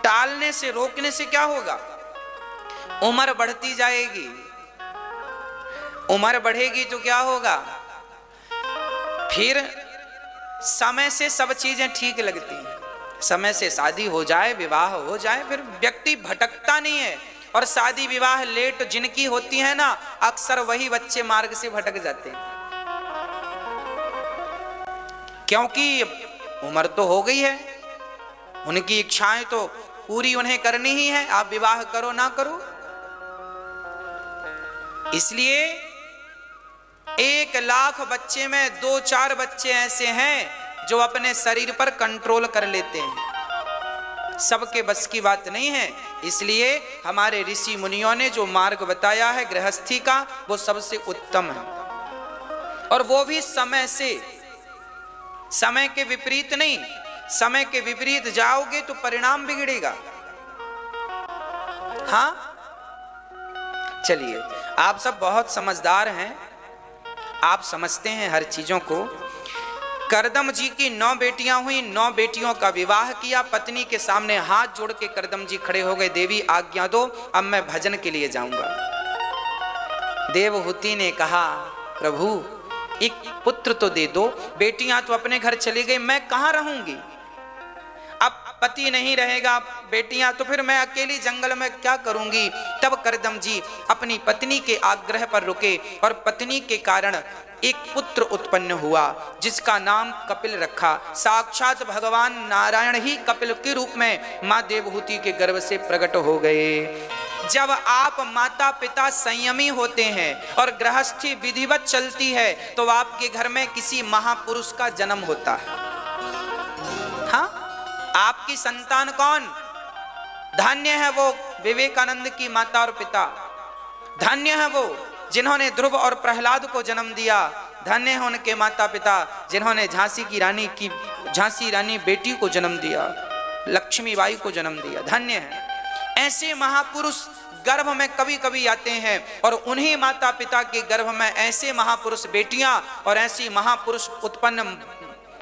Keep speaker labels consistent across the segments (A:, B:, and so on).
A: टालने से, रोकने से क्या होगा? उम्र बढ़ती जाएगी, उम्र बढ़ेगी तो क्या होगा? फिर समय से सब चीजें ठीक लगती हैं। समय से शादी हो जाए, विवाह हो जाए, फिर व्यक्ति भटकता नहीं है। और शादी विवाह लेट जिनकी होती है ना, अक्सर वही बच्चे मार्ग से भटक जाते हैं, क्योंकि उम्र तो हो गई है, उनकी इच्छाएं तो पूरी उन्हें करनी ही है, आप विवाह करो ना करो। इसलिए 1,00,000 बच्चे में 2-4 बच्चे ऐसे हैं जो अपने शरीर पर कंट्रोल कर लेते हैं। सबके बस की बात नहीं है। इसलिए हमारे ऋषि मुनियों ने जो मार्ग बताया है गृहस्थी का, वो सबसे उत्तम है, और वो भी समय से, समय के विपरीत नहीं। समय के विपरीत जाओगे तो परिणाम बिगड़ेगा। हाँ, चलिए, आप सब बहुत समझदार हैं, आप समझते हैं हर चीजों को। करदम जी की 9 बेटियां हुई, 9 बेटियों का विवाह किया। पत्नी के सामने हाथ जोड़ के करदम जी खड़े हो गए, देवी आज्ञा दो, अब मैं भजन के लिए जाऊंगा। देवहूति ने कहा, प्रभु एक पुत्र तो दे दो, बेटियां तो अपने घर चली गई, मैं कहां रहूंगी? अब पति नहीं रहेगा, बेटियां, तो फिर मैं अकेली जंगल में क्या करूंगी? तब करदम जी अपनी पत्नी के आग्रह पर रुके, और पत्नी के कारण एक पुत्र उत्पन्न हुआ, जिसका नाम कपिल रखा। साक्षात भगवान नारायण ही कपिल के रूप में मां देवहूति के गर्भ से प्रकट हो गए। जब आप माता पिता संयमी होते हैं और गृहस्थी विधिवत चलती है, तो आपके घर में किसी महापुरुष का जन्म होता है। हाँ, आपकी संतान कौन? धन्य है वो विवेकानंद की माता और पिता, धन्य है वो जिन्होंने ध्रुव और प्रहलाद को जन्म दिया, धन्य है उनके माता पिता जिन्होंने झांसी रानी बेटी को जन्म दिया, लक्ष्मीबाई को जन्म दिया, धन्य है। ऐसे महापुरुष गर्भ में कभी कभी आते हैं, और उन्हीं माता पिता के गर्भ में ऐसे महापुरुष बेटियां और ऐसी महापुरुष उत्पन्न,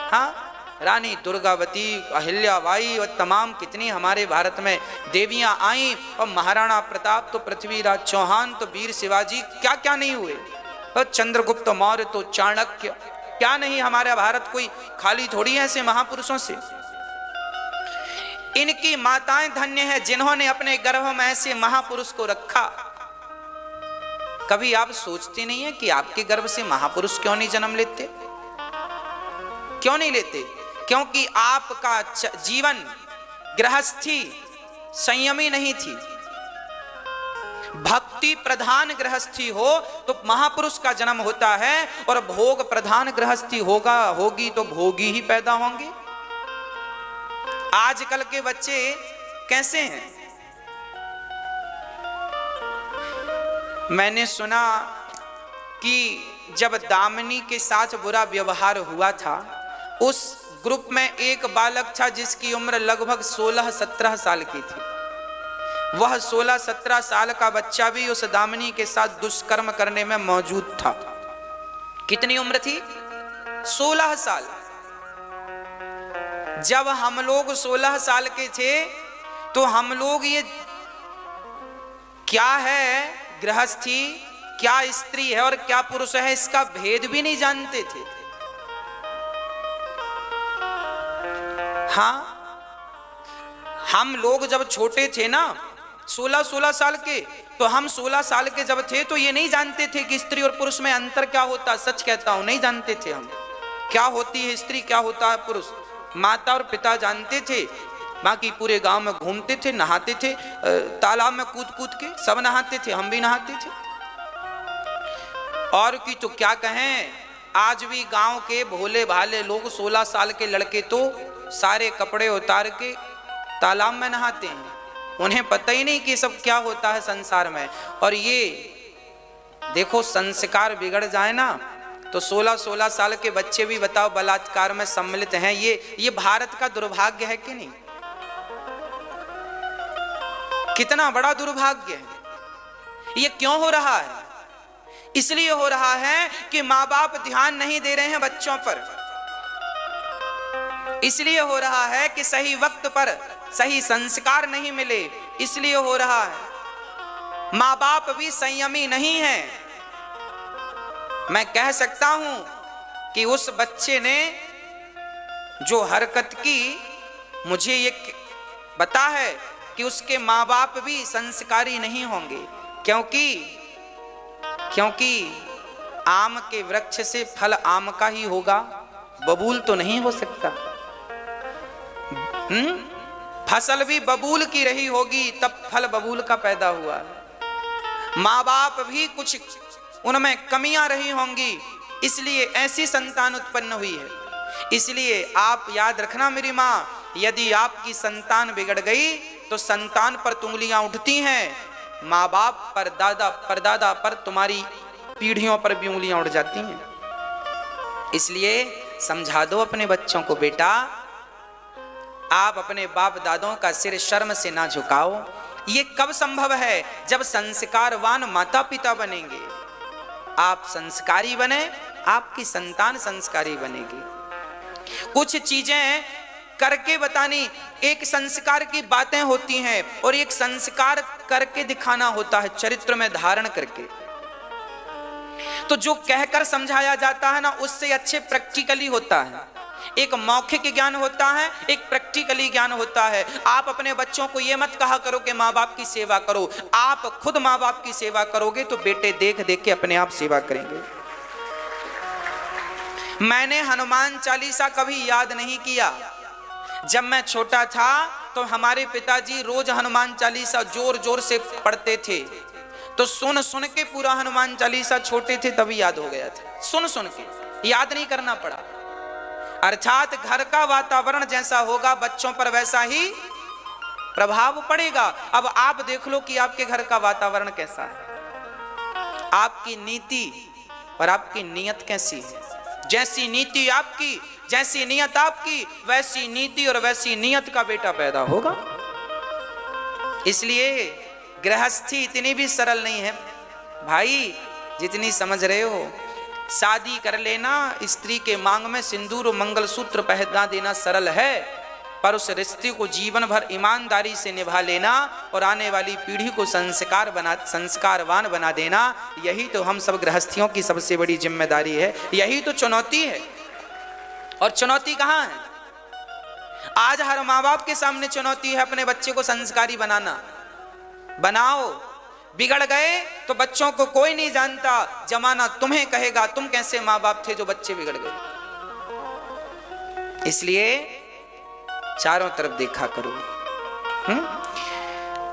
A: हाँ, रानी दुर्गावती, अहिल्याबाई और तमाम कितनी हमारे भारत में देवियां आई, और महाराणा प्रताप तो पृथ्वीराज चौहान तो वीर शिवाजी, क्या क्या नहीं हुए, तो चंद्रगुप्त मौर्य तो चाणक्य, क्या नहीं, हमारा भारत कोई खाली थोड़ी है ऐसे महापुरुषों से। इनकी माताएं धन्य है जिन्होंने अपने गर्भ में ऐसे महापुरुष को रखा। कभी आप सोचते नहीं है कि आपके गर्भ से महापुरुष क्यों नहीं जन्म लेते? क्यों नहीं लेते? क्योंकि आपका जीवन गृहस्थी संयमी नहीं थी। भक्ति प्रधान गृहस्थी हो तो महापुरुष का जन्म होता है, और भोग प्रधान गृहस्थी होगी तो भोगी ही पैदा होंगे। आजकल के बच्चे कैसे हैं? मैंने सुना कि जब दामिनी के साथ बुरा व्यवहार हुआ था, उस ग्रुप में एक बालक था जिसकी उम्र लगभग 16-17 साल की थी। वह 16-17 साल का बच्चा भी उस दामिनी के साथ दुष्कर्म करने में मौजूद था। कितनी उम्र थी? 16 साल। जब हम लोग 16 साल के थे तो हम लोग ये क्या है गृहस्थी, क्या स्त्री है और क्या पुरुष है, इसका भेद भी नहीं जानते थे। हाँ, हम लोग जब छोटे थे ना, 16 साल के, तो हम 16 साल के जब थे तो ये नहीं जानते थे कि स्त्री और पुरुष में अंतर क्या होता। सच कहता हूं, नहीं जानते थे हम क्या होती है स्त्री, क्या होता है पुरुष। माता और पिता जानते थे, बाकी पूरे गांव में घूमते थे, नहाते थे, तालाब में कूद कूद के सब नहाते थे, हम भी नहाते थे। और की तो क्या कहें, आज भी गांव के भोले भाले लोग 16 साल के लड़के तो सारे कपड़े उतार के तालाब में नहाते हैं। उन्हें पता ही नहीं कि सब क्या होता है संसार में। और ये देखो, संस्कार बिगड़ जाए ना तो 16 साल के बच्चे भी बताओ बलात्कार में सम्मिलित हैं। ये भारत का दुर्भाग्य है कि नहीं? कितना बड़ा दुर्भाग्य है। ये क्यों हो रहा है? इसलिए हो रहा है कि माँ बाप ध्यान नहीं दे रहे हैं बच्चों पर। इसलिए हो रहा है कि सही वक्त पर सही संस्कार नहीं मिले, इसलिए हो रहा है। माँ बाप भी संयमी नहीं है। मैं कह सकता हूं कि उस बच्चे ने जो हरकत की, मुझे ये पता है कि उसके माँ बाप भी संस्कारी नहीं होंगे, क्योंकि आम के वृक्ष से फल आम का ही होगा, बबूल तो नहीं हो सकता। फसल भी बबूल की रही होगी, तब फल बबूल का पैदा हुआ। माँ बाप भी कुछ उनमें कमियां रही होंगी, इसलिए ऐसी संतान उत्पन्न हुई है। इसलिए आप याद रखना मेरी माँ, यदि आपकी संतान बिगड़ गई तो संतान पर उंगलियां उठती हैं, माँ बाप पर, दादा परदादा पर, तुम्हारी पीढ़ियों पर भी उंगलियां उठ जाती हैं। इसलिए समझा दो अपने बच्चों को, बेटा आप अपने बाप दादों का सिर शर्म से ना झुकाओ। ये कब संभव है? जब संस्कारवान माता पिता बनेंगे। आप संस्कारी बने, आपकी संतान संस्कारी बनेगी। कुछ चीजें करके बतानी, एक संस्कार की बातें होती हैं और एक संस्कार करके दिखाना होता है, चरित्र में धारण करके। तो जो कहकर समझाया जाता है ना, उससे अच्छे प्रैक्टिकली होता है। एक मौखिक ज्ञान होता है, एक प्रैक्टिकली ज्ञान होता है। आप अपने बच्चों को यह मत कहा करो कि माँ बाप की सेवा करो, आप खुद माँ बाप की सेवा करोगे तो बेटे देख देख के अपने आप सेवा करेंगे। मैंने हनुमान चालीसा कभी याद नहीं किया। जब मैं छोटा था तो हमारे पिताजी रोज हनुमान चालीसा जोर जोर से पढ़ते थे, तो सुन सुन के पूरा हनुमान चालीसा, छोटे थे तभी याद हो गया था, सुन सुन के याद नहीं करना पड़ा। अर्थात घर का वातावरण जैसा होगा बच्चों पर वैसा ही प्रभाव पड़ेगा। अब आप देख लो कि आपके घर का वातावरण कैसा है, आपकी नीति और आपकी नियत कैसी है। जैसी नीति आपकी, जैसी नियत आपकी, वैसी नीति और वैसी नियत का बेटा पैदा होगा। इसलिए गृहस्थी इतनी भी सरल नहीं है भाई, जितनी समझ रहे हो। शादी कर लेना, स्त्री के मांग में सिंदूर और मंगलसूत्र पहना देना सरल है, पर उस रिश्ते को जीवन भर ईमानदारी से निभा लेना और आने वाली पीढ़ी को संस्कारवान बना देना, यही तो हम सब गृहस्थियों की सबसे बड़ी जिम्मेदारी है, यही तो चुनौती है। और चुनौती कहाँ है? आज हर माँ बाप के सामने चुनौती है अपने बच्चे को संस्कारी बनाना। बनाओ, बिगड़ गए तो बच्चों को कोई नहीं जानता, जमाना तुम्हें कहेगा तुम कैसे माँ बाप थे जो बच्चे बिगड़ गए। इसलिए चारों तरफ देखा करो।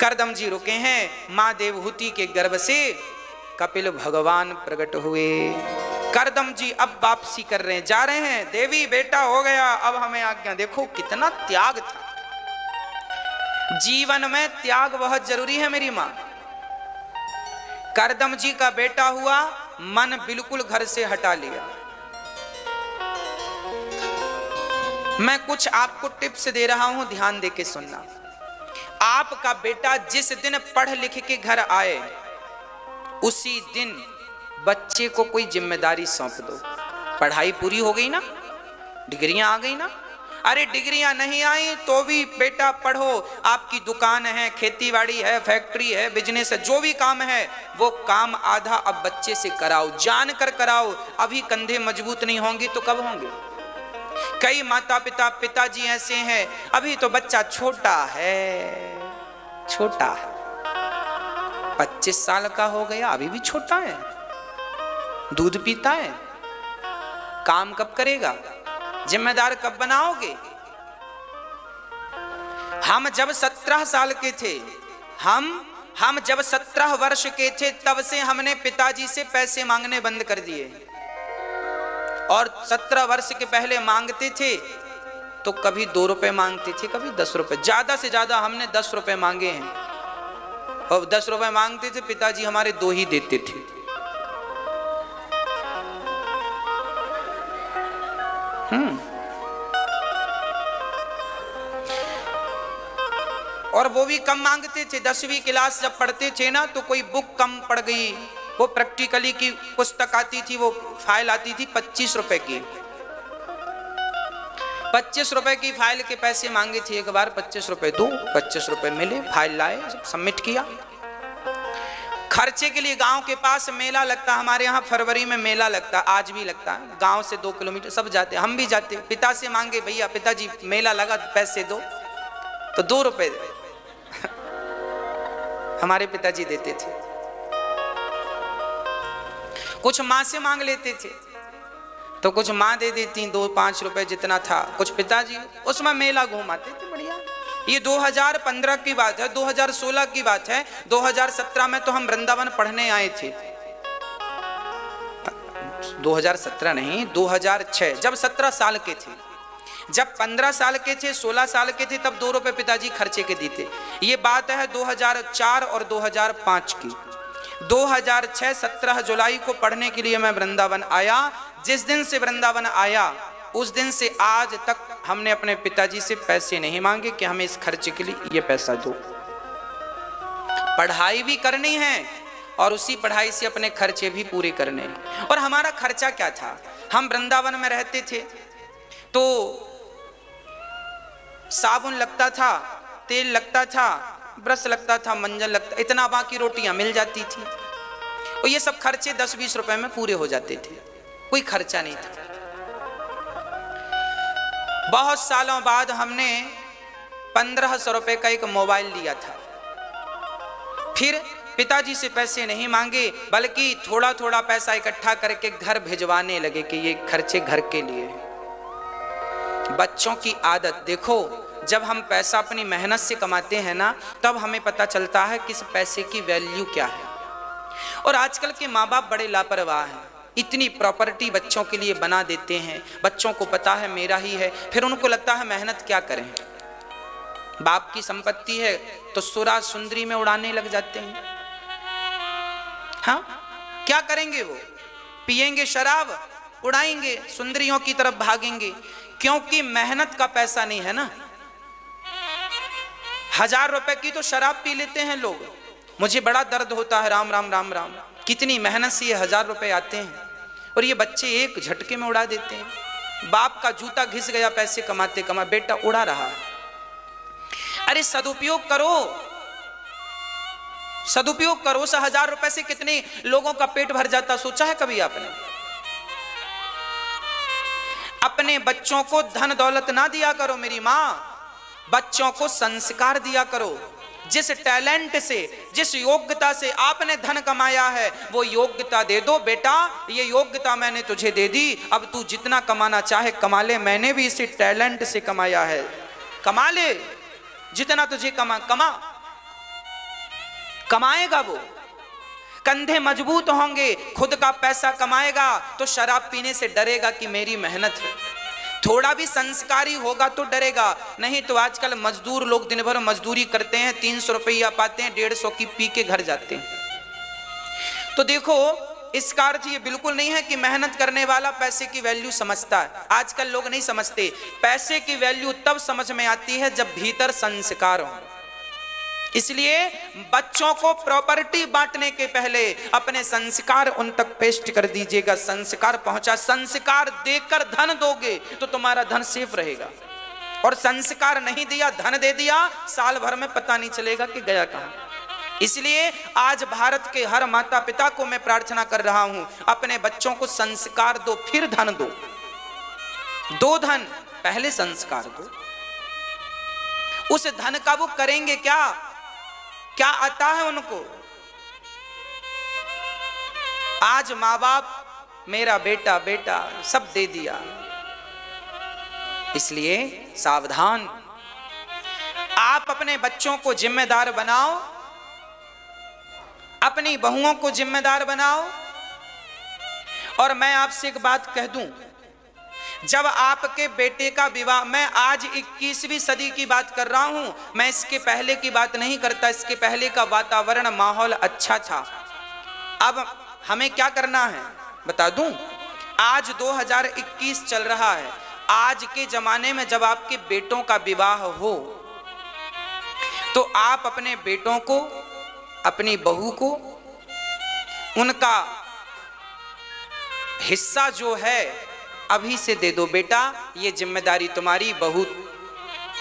A: करदम जी रुके हैं, मां देवहूति के गर्भ से कपिल भगवान प्रकट हुए। करदम जी अब वापसी कर रहे हैं, जा रहे हैं, देवी बेटा हो गया, अब हमें आज्ञा। देखो कितना त्याग था। जीवन में त्याग बहुत जरूरी है मेरी मां। करदम जी का बेटा हुआ, मन बिल्कुल घर से हटा लिया। मैं कुछ आपको टिप्स दे रहा हूं, ध्यान दे के सुनना। आपका बेटा जिस दिन पढ़ लिख के घर आए, उसी दिन बच्चे को कोई जिम्मेदारी सौंप दो। पढ़ाई पूरी हो गई ना, डिग्रियां आ गई ना, अरे डिग्रियां नहीं आई तो भी बेटा पढ़ो। आपकी दुकान है, खेतीबाड़ी है, फैक्ट्री है, बिजनेस है, जो भी काम है वो काम आधा अब बच्चे से कराओ, जान कर कराओ। अभी कंधे मजबूत नहीं होंगे तो कब होंगे? कई माता पिता, पिताजी ऐसे हैं, अभी तो बच्चा छोटा है, छोटा है, 25 साल का हो गया, अभी भी छोटा है, दूध पीता है, काम कब करेगा, जिम्मेदार कब बनाओगे? हम जब 17 साल के थे, हम जब 17 वर्ष के थे, तब से हमने पिताजी से पैसे मांगने बंद कर दिए। और 17 वर्ष के पहले मांगते थे तो कभी 2 रुपए मांगते थे, कभी 10 रुपए, ज्यादा से ज्यादा हमने 10 रुपए मांगे हैं। और 10 रुपए मांगते थे, पिताजी हमारे 2 ही देते थे। और वो भी कम मांगते थे। 10वीं क्लास जब पढ़ते थे ना, तो कोई बुक कम पड़ गई, वो प्रैक्टिकली की पुस्तक आती थी, वो फाइल आती थी 25 रुपए की, 25 रुपए की फाइल के पैसे मांगे थे एक बार, 25 रुपए दो, 25 रुपए मिले, फाइल लाए, सबमिट किया। खर्चे के लिए गांव के पास मेला लगता, हमारे यहाँ फरवरी में मेला लगता, आज भी लगता है, गांव से 2 किलोमीटर सब जाते, हम भी जाते। पिता से मांगे, भैया पिताजी मेला लगा पैसे दो, तो 2 रुपए हमारे पिताजी देते थे। कुछ माँ से मांग लेते थे तो कुछ माँ दे देती, 2-5 रुपए जितना था, कुछ पिताजी, उसमें मेला घुमाते थे बढ़िया। ये 2015 की बात है, 2016 की बात है। 2017 में तो हम वृंदावन पढ़ने आए थे, 2017 नहीं 2006, जब 17 साल के थे। जब 15 साल के थे, 16 साल के थे, तब 2 रुपए पिताजी खर्चे के देते। ये बात है 2004 और 2005 की। 2006 17 जुलाई को पढ़ने के लिए मैं वृंदावन आया। जिस दिन से वृंदावन आया उस दिन से आज तक हमने अपने पिताजी से पैसे नहीं मांगे कि हमें इस खर्चे के लिए ये पैसा दो। पढ़ाई भी करनी है और उसी पढ़ाई से अपने खर्चे भी पूरे करने हैं। और हमारा खर्चा क्या था, हम वृंदावन में रहते थे तो साबुन लगता था, तेल लगता था, ब्रश लगता था, मंजन लगता, इतना, बाकी रोटियां मिल जाती थी। और ये सब खर्चे 10-20 रुपए में पूरे हो जाते थे, कोई खर्चा नहीं था। बहुत सालों बाद हमने 1500 रुपए का एक मोबाइल लिया था। फिर पिताजी से पैसे नहीं मांगे, बल्कि थोड़ा थोड़ा पैसा इकट्ठा करके घर भिजवाने लगे कि ये खर्चे घर के लिए। बच्चों की आदत देखो, जब हम पैसा अपनी मेहनत से कमाते हैं ना, तब हमें पता चलता है कि इस पैसे की वैल्यू क्या है। और आजकल के माँ बाप बड़े लापरवाह हैं, इतनी प्रॉपर्टी बच्चों के लिए बना देते हैं, बच्चों को पता है मेरा ही है, फिर उनको लगता है मेहनत क्या करें। बाप की संपत्ति है तो सुरा सुंदरी में उड़ाने लग जाते हैं। हाँ, क्या करेंगे वो, पिएंगे शराब, उड़ाएंगे, सुंदरियों की तरफ भागेंगे, क्योंकि मेहनत का पैसा नहीं है ना। 1000 रुपए की तो शराब पी लेते हैं लोग, मुझे बड़ा दर्द होता है, राम राम राम राम, कितनी मेहनत से ये 1000 रुपए आते हैं और ये बच्चे एक झटके में उड़ा देते हैं। बाप का जूता घिस गया पैसे कमाते कमा, बेटा उड़ा रहा है। अरे सदुपयोग करो, सदुपयोग करो। उस 1000 रुपए से कितने लोगों का पेट भर जाता, सोचा है कभी आपने? अपने बच्चों को धन दौलत ना दिया करो मेरी माँ, बच्चों को संस्कार दिया करो। जिस टैलेंट से, जिस योग्यता से आपने धन कमाया है, वो योग्यता दे दो। बेटा ये योग्यता मैंने तुझे दे दी, अब तू जितना कमाना चाहे कमा ले, मैंने भी इसी टैलेंट से कमाया है, कमा ले, जितना तुझे कमा। कमाएगा वो, कंधे मजबूत होंगे, खुद का पैसा कमाएगा तो शराब पीने से डरेगा कि मेरी मेहनत है। थोड़ा भी संस्कारी होगा तो डरेगा, नहीं तो आजकल मजदूर लोग दिन भर मजदूरी करते हैं, 300 रुपया पाते हैं, 150 की पी के घर जाते हैं। तो देखो, इसका अर्थ ये बिल्कुल नहीं है कि मेहनत करने वाला पैसे की वैल्यू समझता है। आजकल लोग नहीं समझते। पैसे की वैल्यू तब समझ में आती है जब भीतर संस्कार हो। इसलिए बच्चों को प्रॉपर्टी बांटने के पहले अपने संस्कार उन तक पेस्ट कर दीजिएगा। संस्कार पहुंचा, संस्कार देकर धन दोगे तो तुम्हारा धन सेफ रहेगा, और संस्कार नहीं दिया, धन दे दिया, साल भर में पता नहीं चलेगा कि गया कहां। इसलिए आज भारत के हर माता पिता को मैं प्रार्थना कर रहा हूं, अपने बच्चों को संस्कार दो, फिर धन दो। दो धन, पहले संस्कार दो। उस धन का वो करेंगे क्या, क्या आता है उनको? आज माँ बाप मेरा बेटा बेटा सब दे दिया, इसलिए सावधान। आप अपने बच्चों को जिम्मेदार बनाओ, अपनी बहुओं को जिम्मेदार बनाओ। और मैं आपसे एक बात कह दूं, जब आपके बेटे का विवाह, मैं आज 21वीं सदी की बात कर रहा हूं, मैं इसके पहले की बात नहीं करता। इसके पहले का वातावरण माहौल अच्छा था। अब हमें क्या करना है बता दूं, आज 2021 चल रहा है। आज के जमाने में जब आपके बेटों का विवाह हो तो आप अपने बेटों को, अपनी बहू को, उनका हिस्सा जो है अभी से दे दो बेटा, ये जिम्मेदारी तुम्हारी, बहू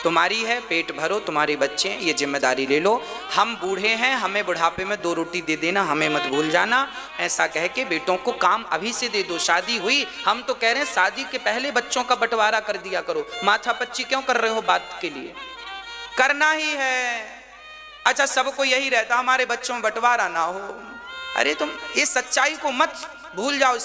A: तुम्हारी है, पेट भरो, तुम्हारे बच्चे हैं, ये जिम्मेदारी ले लो। हम बूढ़े हैं, हमें बुढ़ापे में 2 रोटी दे देना, हमें मत भूल जाना। ऐसा कह के बेटों को काम अभी से दे दो। शादी हुई, हम तो कह रहे हैं शादी के पहले बच्चों का बंटवारा कर दिया करो। माथापच्ची क्यों कर रहे हो बात के लिए? करना ही है। अच्छा, सबको यही रहता हमारे बच्चों में बंटवारा ना हो। अरे तुम इस सच्चाई को मत भूल जाओ,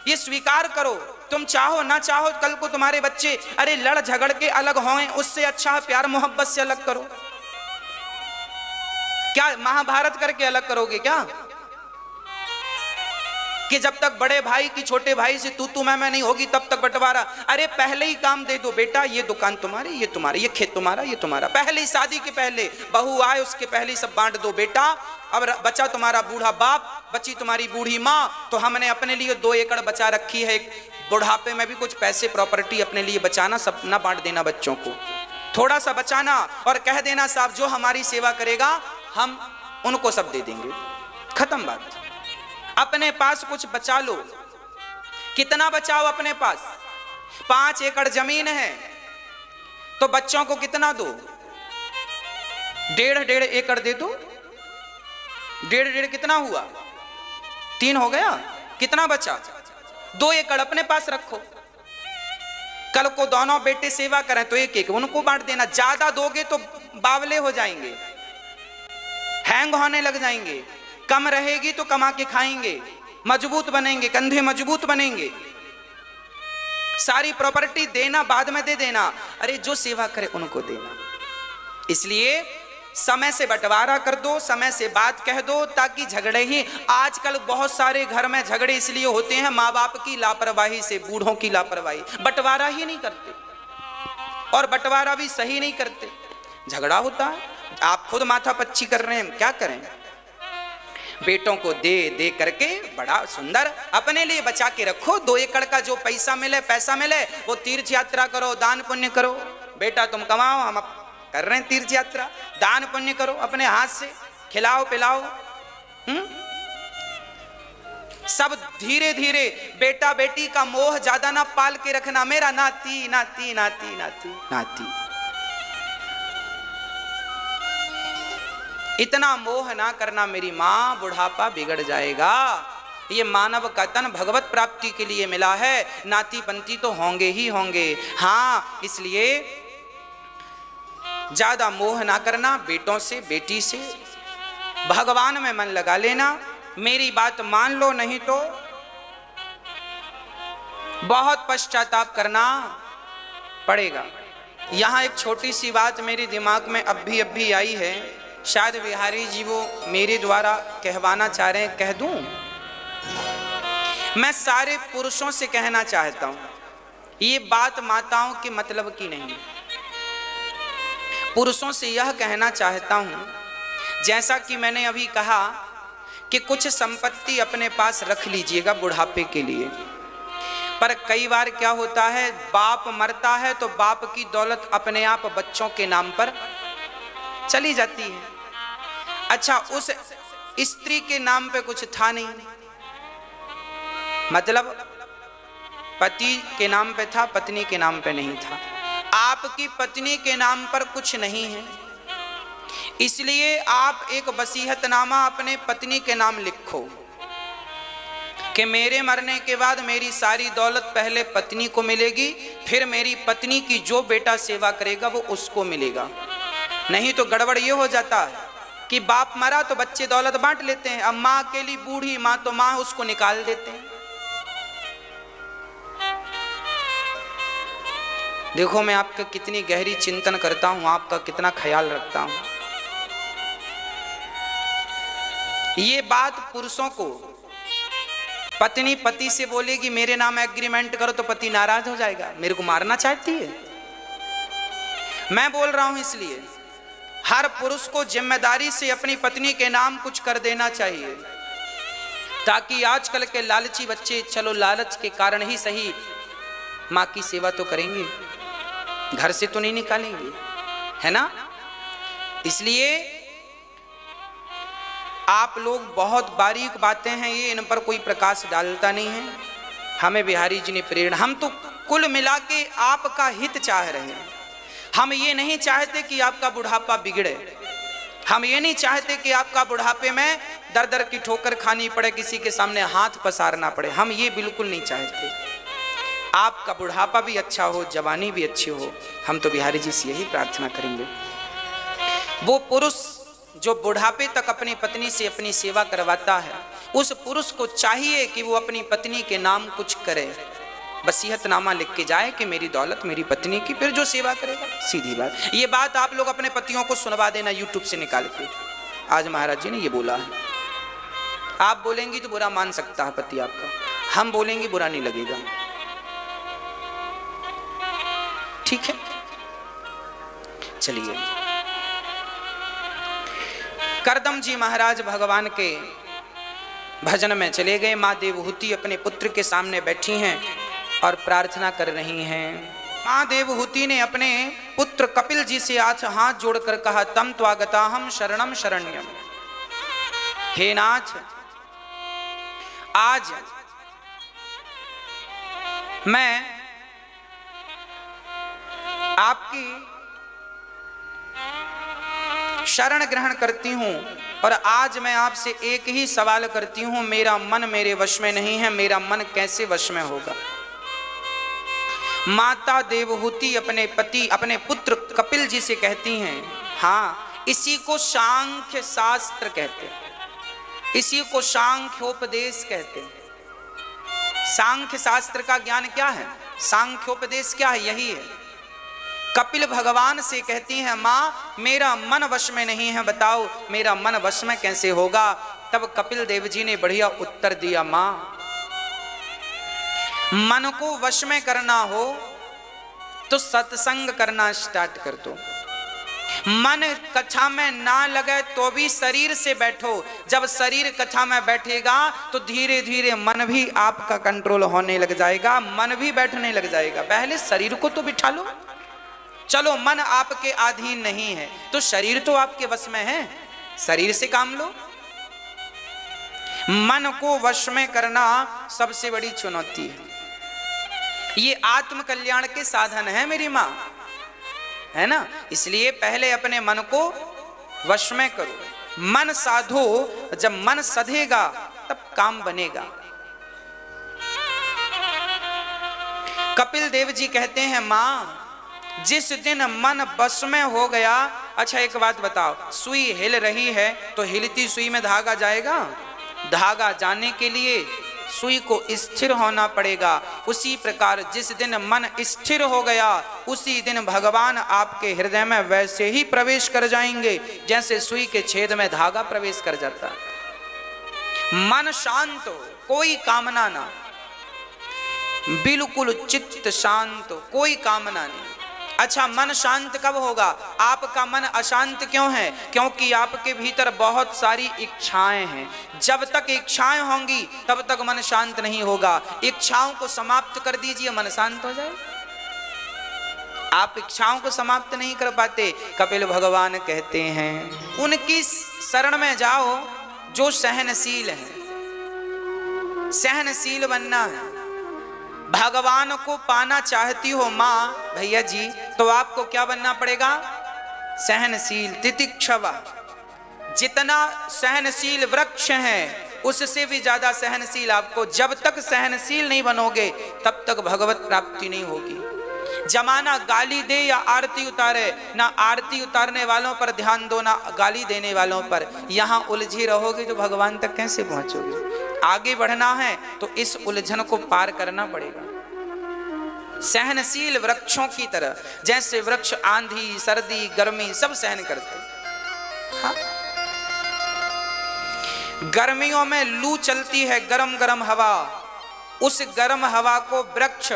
A: ये स्वीकार करो। तुम चाहो ना चाहो, कल को तुम्हारे बच्चे अरे लड़ झगड़ के अलग हों, उससे अच्छा है प्यार मोहब्बत से अलग करो। क्या महाभारत करके अलग करोगे क्या? कि जब तक बड़े भाई की छोटे भाई से तू मैं नहीं होगी तब तक बंटवारा। अरे पहले ही काम दे दो बेटा, ये दुकान तुम्हारी, ये तुम्हारी, ये खेत तुम्हारा, ये तुम्हारा। पहले ही शादी के पहले, बहू आए उसके पहले ही सब बांट दो बेटा। अब बचा तुम्हारा बूढ़ा बाप, बची तुम्हारी बूढ़ी माँ, तो हमने अपने लिए 2 एकड़ बचा रखी है। बुढ़ापे में भी कुछ पैसे प्रॉपर्टी अपने लिए बचाना, सब ना बांट देना बच्चों को, थोड़ा सा बचाना और कह देना साहब जो हमारी सेवा करेगा हम उनको सब दे देंगे। खत्म बात। अपने पास कुछ बचा लो। कितना बचाओ अपने पास? 5 एकड़ जमीन है तो बच्चों को कितना दो? 1.5 एकड़ दे दो। 1.5 कितना हुआ? 3 हो गया। कितना बचा? 2 एकड़ अपने पास रखो। कल को दोनों बेटे सेवा करें तो 1-1 उनको बांट देना। ज्यादा दोगे तो बावले हो जाएंगे, हैंग होने लग जाएंगे। कम रहेगी तो कमा के खाएंगे, मजबूत बनेंगे, कंधे मजबूत बनेंगे। सारी प्रॉपर्टी देना बाद में दे देना, अरे जो सेवा करे उनको देना। इसलिए समय से बंटवारा कर दो, समय से बात कह दो, ताकि झगड़े ही। आजकल बहुत सारे घर में झगड़े इसलिए होते हैं माँ बाप की लापरवाही से, बूढ़ों की लापरवाही। बंटवारा ही नहीं करते और बंटवारा भी सही नहीं करते, झगड़ा होता है। आप खुद माथापच्ची कर रहे हैं, क्या करें? बेटों को दे दे करके बड़ा सुंदर अपने लिए बचा के रखो। 2 एकड़ का जो पैसा मिले वो तीर्थ यात्रा करो, दान पुण्य करो। बेटा तुम कमाओ, हम कर रहे हैं तीर्थ यात्रा, दान पुण्य करो अपने हाथ से, खिलाओ पिलाओ। सब धीरे धीरे। बेटा बेटी का मोह ज्यादा ना पाल के रखना, मेरा नाती नाती नाती नाती नाती, इतना मोह ना करना। मेरी मां, बुढ़ापा बिगड़ जाएगा। ये मानव का तन भगवत प्राप्ति के लिए मिला है, नाती पंती तो होंगे ही होंगे। हाँ, इसलिए ज्यादा मोह ना करना बेटों से, बेटी से। भगवान में मन लगा लेना। मेरी बात मान लो, नहीं तो बहुत पश्चाताप करना पड़ेगा। यहां एक छोटी सी बात मेरे दिमाग में अब भी आई है, शायद बिहारी जी वो मेरे द्वारा कहवाना चाह रहे हैं, कह दूं? मैं सारे पुरुषों से कहना चाहता हूं, ये बात माताओं के मतलब की नहीं। पुरुषों से यह कहना चाहता हूं, जैसा कि मैंने अभी कहा कि कुछ संपत्ति अपने पास रख लीजिएगा बुढ़ापे के लिए। पर कई बार क्या होता है, बाप मरता है तो बाप की दौलत अपने आप बच्चों के नाम पर चली जाती है। अच्छा, उस स्त्री के नाम पे कुछ था नहीं, मतलब पति के नाम पे था, पत्नी के नाम पे नहीं था। आपकी पत्नी के नाम पर कुछ नहीं है, इसलिए आप एक वसीयतनामा अपने पत्नी के नाम लिखो कि मेरे मरने के बाद मेरी सारी दौलत पहले पत्नी को मिलेगी, फिर मेरी पत्नी की जो बेटा सेवा करेगा वो उसको मिलेगा। नहीं तो गड़बड़ ये हो जाता है कि बाप मरा तो बच्चे दौलत बांट लेते हैं, अब माँ अकेली बूढ़ी माँ तो माँ उसको निकाल देते हैं। देखो मैं आपका कितनी गहरी चिंतन करता हूं, आपका कितना ख्याल रखता हूं। ये बात पुरुषों को, पत्नी पति से बोलेगी मेरे नाम एग्रीमेंट करो तो पति नाराज हो जाएगा, मेरे को मारना चाहती है। मैं बोल रहा हूं इसलिए हर पुरुष को जिम्मेदारी से अपनी पत्नी के नाम कुछ कर देना चाहिए, ताकि आजकल के लालची बच्चे, चलो लालच के कारण ही सही, माँ की सेवा तो करेंगे, घर से तो नहीं निकालेंगे, है ना। इसलिए आप लोग बहुत बारीक बातें हैं ये, इन पर कोई प्रकाश डालता नहीं है। हमें बिहारी जी ने प्रेरणा, हम तो कुल मिला के आपका हित चाह रहे हैं। हम ये नहीं चाहते कि आपका बुढ़ापा बिगड़े, हम ये नहीं चाहते कि आपका बुढ़ापे में दर दर की ठोकर खानी पड़े, किसी के सामने हाथ पसारना पड़े, हम ये बिल्कुल नहीं चाहते। आपका बुढ़ापा भी अच्छा हो, जवानी भी अच्छी हो, हम तो बिहारी जी से यही प्रार्थना करेंगे। वो पुरुष जो बुढ़ापे तक अपनी पत्नी से अपनी सेवा करवाता है, उस पुरुष को चाहिए कि वो अपनी पत्नी के नाम कुछ करे, वसीयतनामा लिख के जाए कि मेरी दौलत मेरी पत्नी की, फिर जो सेवा करेगा। सीधी बात, ये बात आप लोग अपने पतियों को सुनवा देना यूट्यूब से निकाल के। आज महाराज जी ने ये बोला है, आप बोलेंगी तो बुरा मान सकता है पति आपका, हम बोलेंगे बुरा नहीं लगेगा, ठीक है। चलिए, करदम जी महाराज भगवान के भजन में चले गए। माँ देवहूति अपने पुत्र के सामने बैठी हैं और प्रार्थना कर रही हैं। माँ देवहूति ने अपने पुत्र कपिल जी से आज हाथ जोड़कर कहा, तम त्वागताहम शरणम शरण्यम। हे नाथ, आज मैं आपकी शरण ग्रहण करती हूं और आज मैं आपसे एक ही सवाल करती हूं, मेरा मन मेरे वश में नहीं है, मेरा मन कैसे वश में होगा। माता देवहूति अपने पति अपने पुत्र कपिल जी से कहती हैं, हाँ, इसी को सांख्य शास्त्र कहते हैं, इसी को सांख्योपदेश कहते हैं। सांख्य शास्त्र का ज्ञान क्या है, सांख्योपदेश क्या है, यही है। कपिल भगवान से कहती हैं, माँ मेरा मन वश में नहीं है, बताओ मेरा मन वश में कैसे होगा। तब कपिल देव जी ने बढ़िया उत्तर दिया, माँ मन को वश में करना हो तो सत्संग करना स्टार्ट कर दो। मन कथा में ना लगे तो भी शरीर से बैठो, जब शरीर कथा में बैठेगा तो धीरे धीरे मन भी आपका कंट्रोल होने लग जाएगा, मन भी बैठने लग जाएगा। पहले शरीर को तो बिठा लो। चलो मन आपके अधीन नहीं है तो शरीर तो आपके वश में है, शरीर से काम लो। मन को वश में करना सबसे बड़ी चुनौती है। ये आत्म कल्याण के साधन है मेरी माँ, है ना। इसलिए पहले अपने मन को वश में करो, मन साधो, जब मन सधेगा तब काम बनेगा। कपिल देव जी कहते हैं, माँ जिस दिन मन बस में हो गया, अच्छा एक बात बताओ, सुई हिल रही है तो हिलती सुई में धागा जाएगा? धागा जाने के लिए सुई को स्थिर होना पड़ेगा। उसी प्रकार जिस दिन मन स्थिर हो गया, उसी दिन भगवान आपके हृदय में वैसे ही प्रवेश कर जाएंगे जैसे सुई के छेद में धागा प्रवेश कर जाता है। मन शांत हो, कोई कामना ना, बिल्कुल चित्त शांत हो, कोई कामना नहीं। अच्छा, मन शांत कब होगा? आपका मन अशांत क्यों है? क्योंकि आपके भीतर बहुत सारी इच्छाएं हैं। जब तक इच्छाएं होंगी तब तक मन शांत नहीं होगा। इच्छाओं को समाप्त कर दीजिए, मन शांत हो जाए। आप इच्छाओं को समाप्त नहीं कर पाते। कपिल भगवान कहते हैं, उनकी शरण में जाओ जो सहनशील है, सहनशील बनना है। भगवान को पाना चाहती हो माँ भैया जी, तो आपको क्या बनना पड़ेगा? सहनशील, तितिक्षवा। जितना सहनशील वृक्ष है उससे भी ज्यादा सहनशील आपको। जब तक सहनशील नहीं बनोगे तब तक भगवत प्राप्ति नहीं होगी। जमाना गाली दे या आरती उतारे, ना आरती उतारने वालों पर ध्यान दो ना गाली देने वालों पर। यहाँ उलझी रहोगे तो भगवान तक कैसे पहुंचोगे? आगे बढ़ना है तो इस उलझन को पार करना पड़ेगा। सहनशील वृक्षों की तरह, जैसे वृक्ष आंधी सर्दी गर्मी सब सहन करते। हाँ? गर्मियों में लू चलती है, गरम गरम हवा, उस गरम हवा को वृक्ष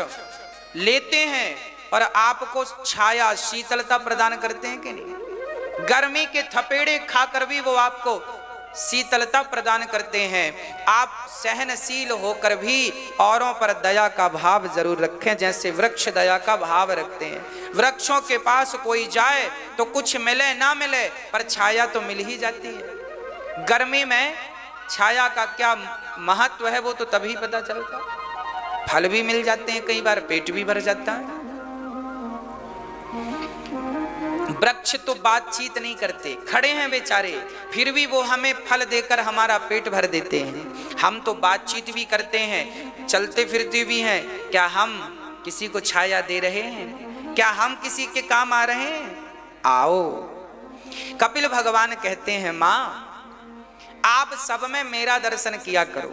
A: लेते हैं और आपको छाया शीतलता प्रदान करते हैं कि नहीं? गर्मी के थपेड़े खाकर भी वो आपको शीतलता प्रदान करते हैं। आप सहनशील होकर भी औरों पर दया का भाव जरूर रखें, जैसे वृक्ष दया का भाव रखते हैं। वृक्षों के पास कोई जाए तो कुछ मिले ना मिले पर छाया तो मिल ही जाती है। गर्मी में छाया का क्या महत्व है वो तो तभी पता चलता। फल भी मिल जाते हैं, कई बार पेट भी भर जाता है। वृक्ष तो बातचीत नहीं करते, खड़े हैं बेचारे, फिर भी वो हमें फल देकर हमारा पेट भर देते हैं। हम तो बातचीत भी करते हैं, चलते फिरते भी हैं, क्या हम किसी को छाया दे रहे हैं? क्या हम किसी के काम आ रहे हैं? आओ। कपिल भगवान कहते हैं, माँ आप सब में मेरा दर्शन किया करो।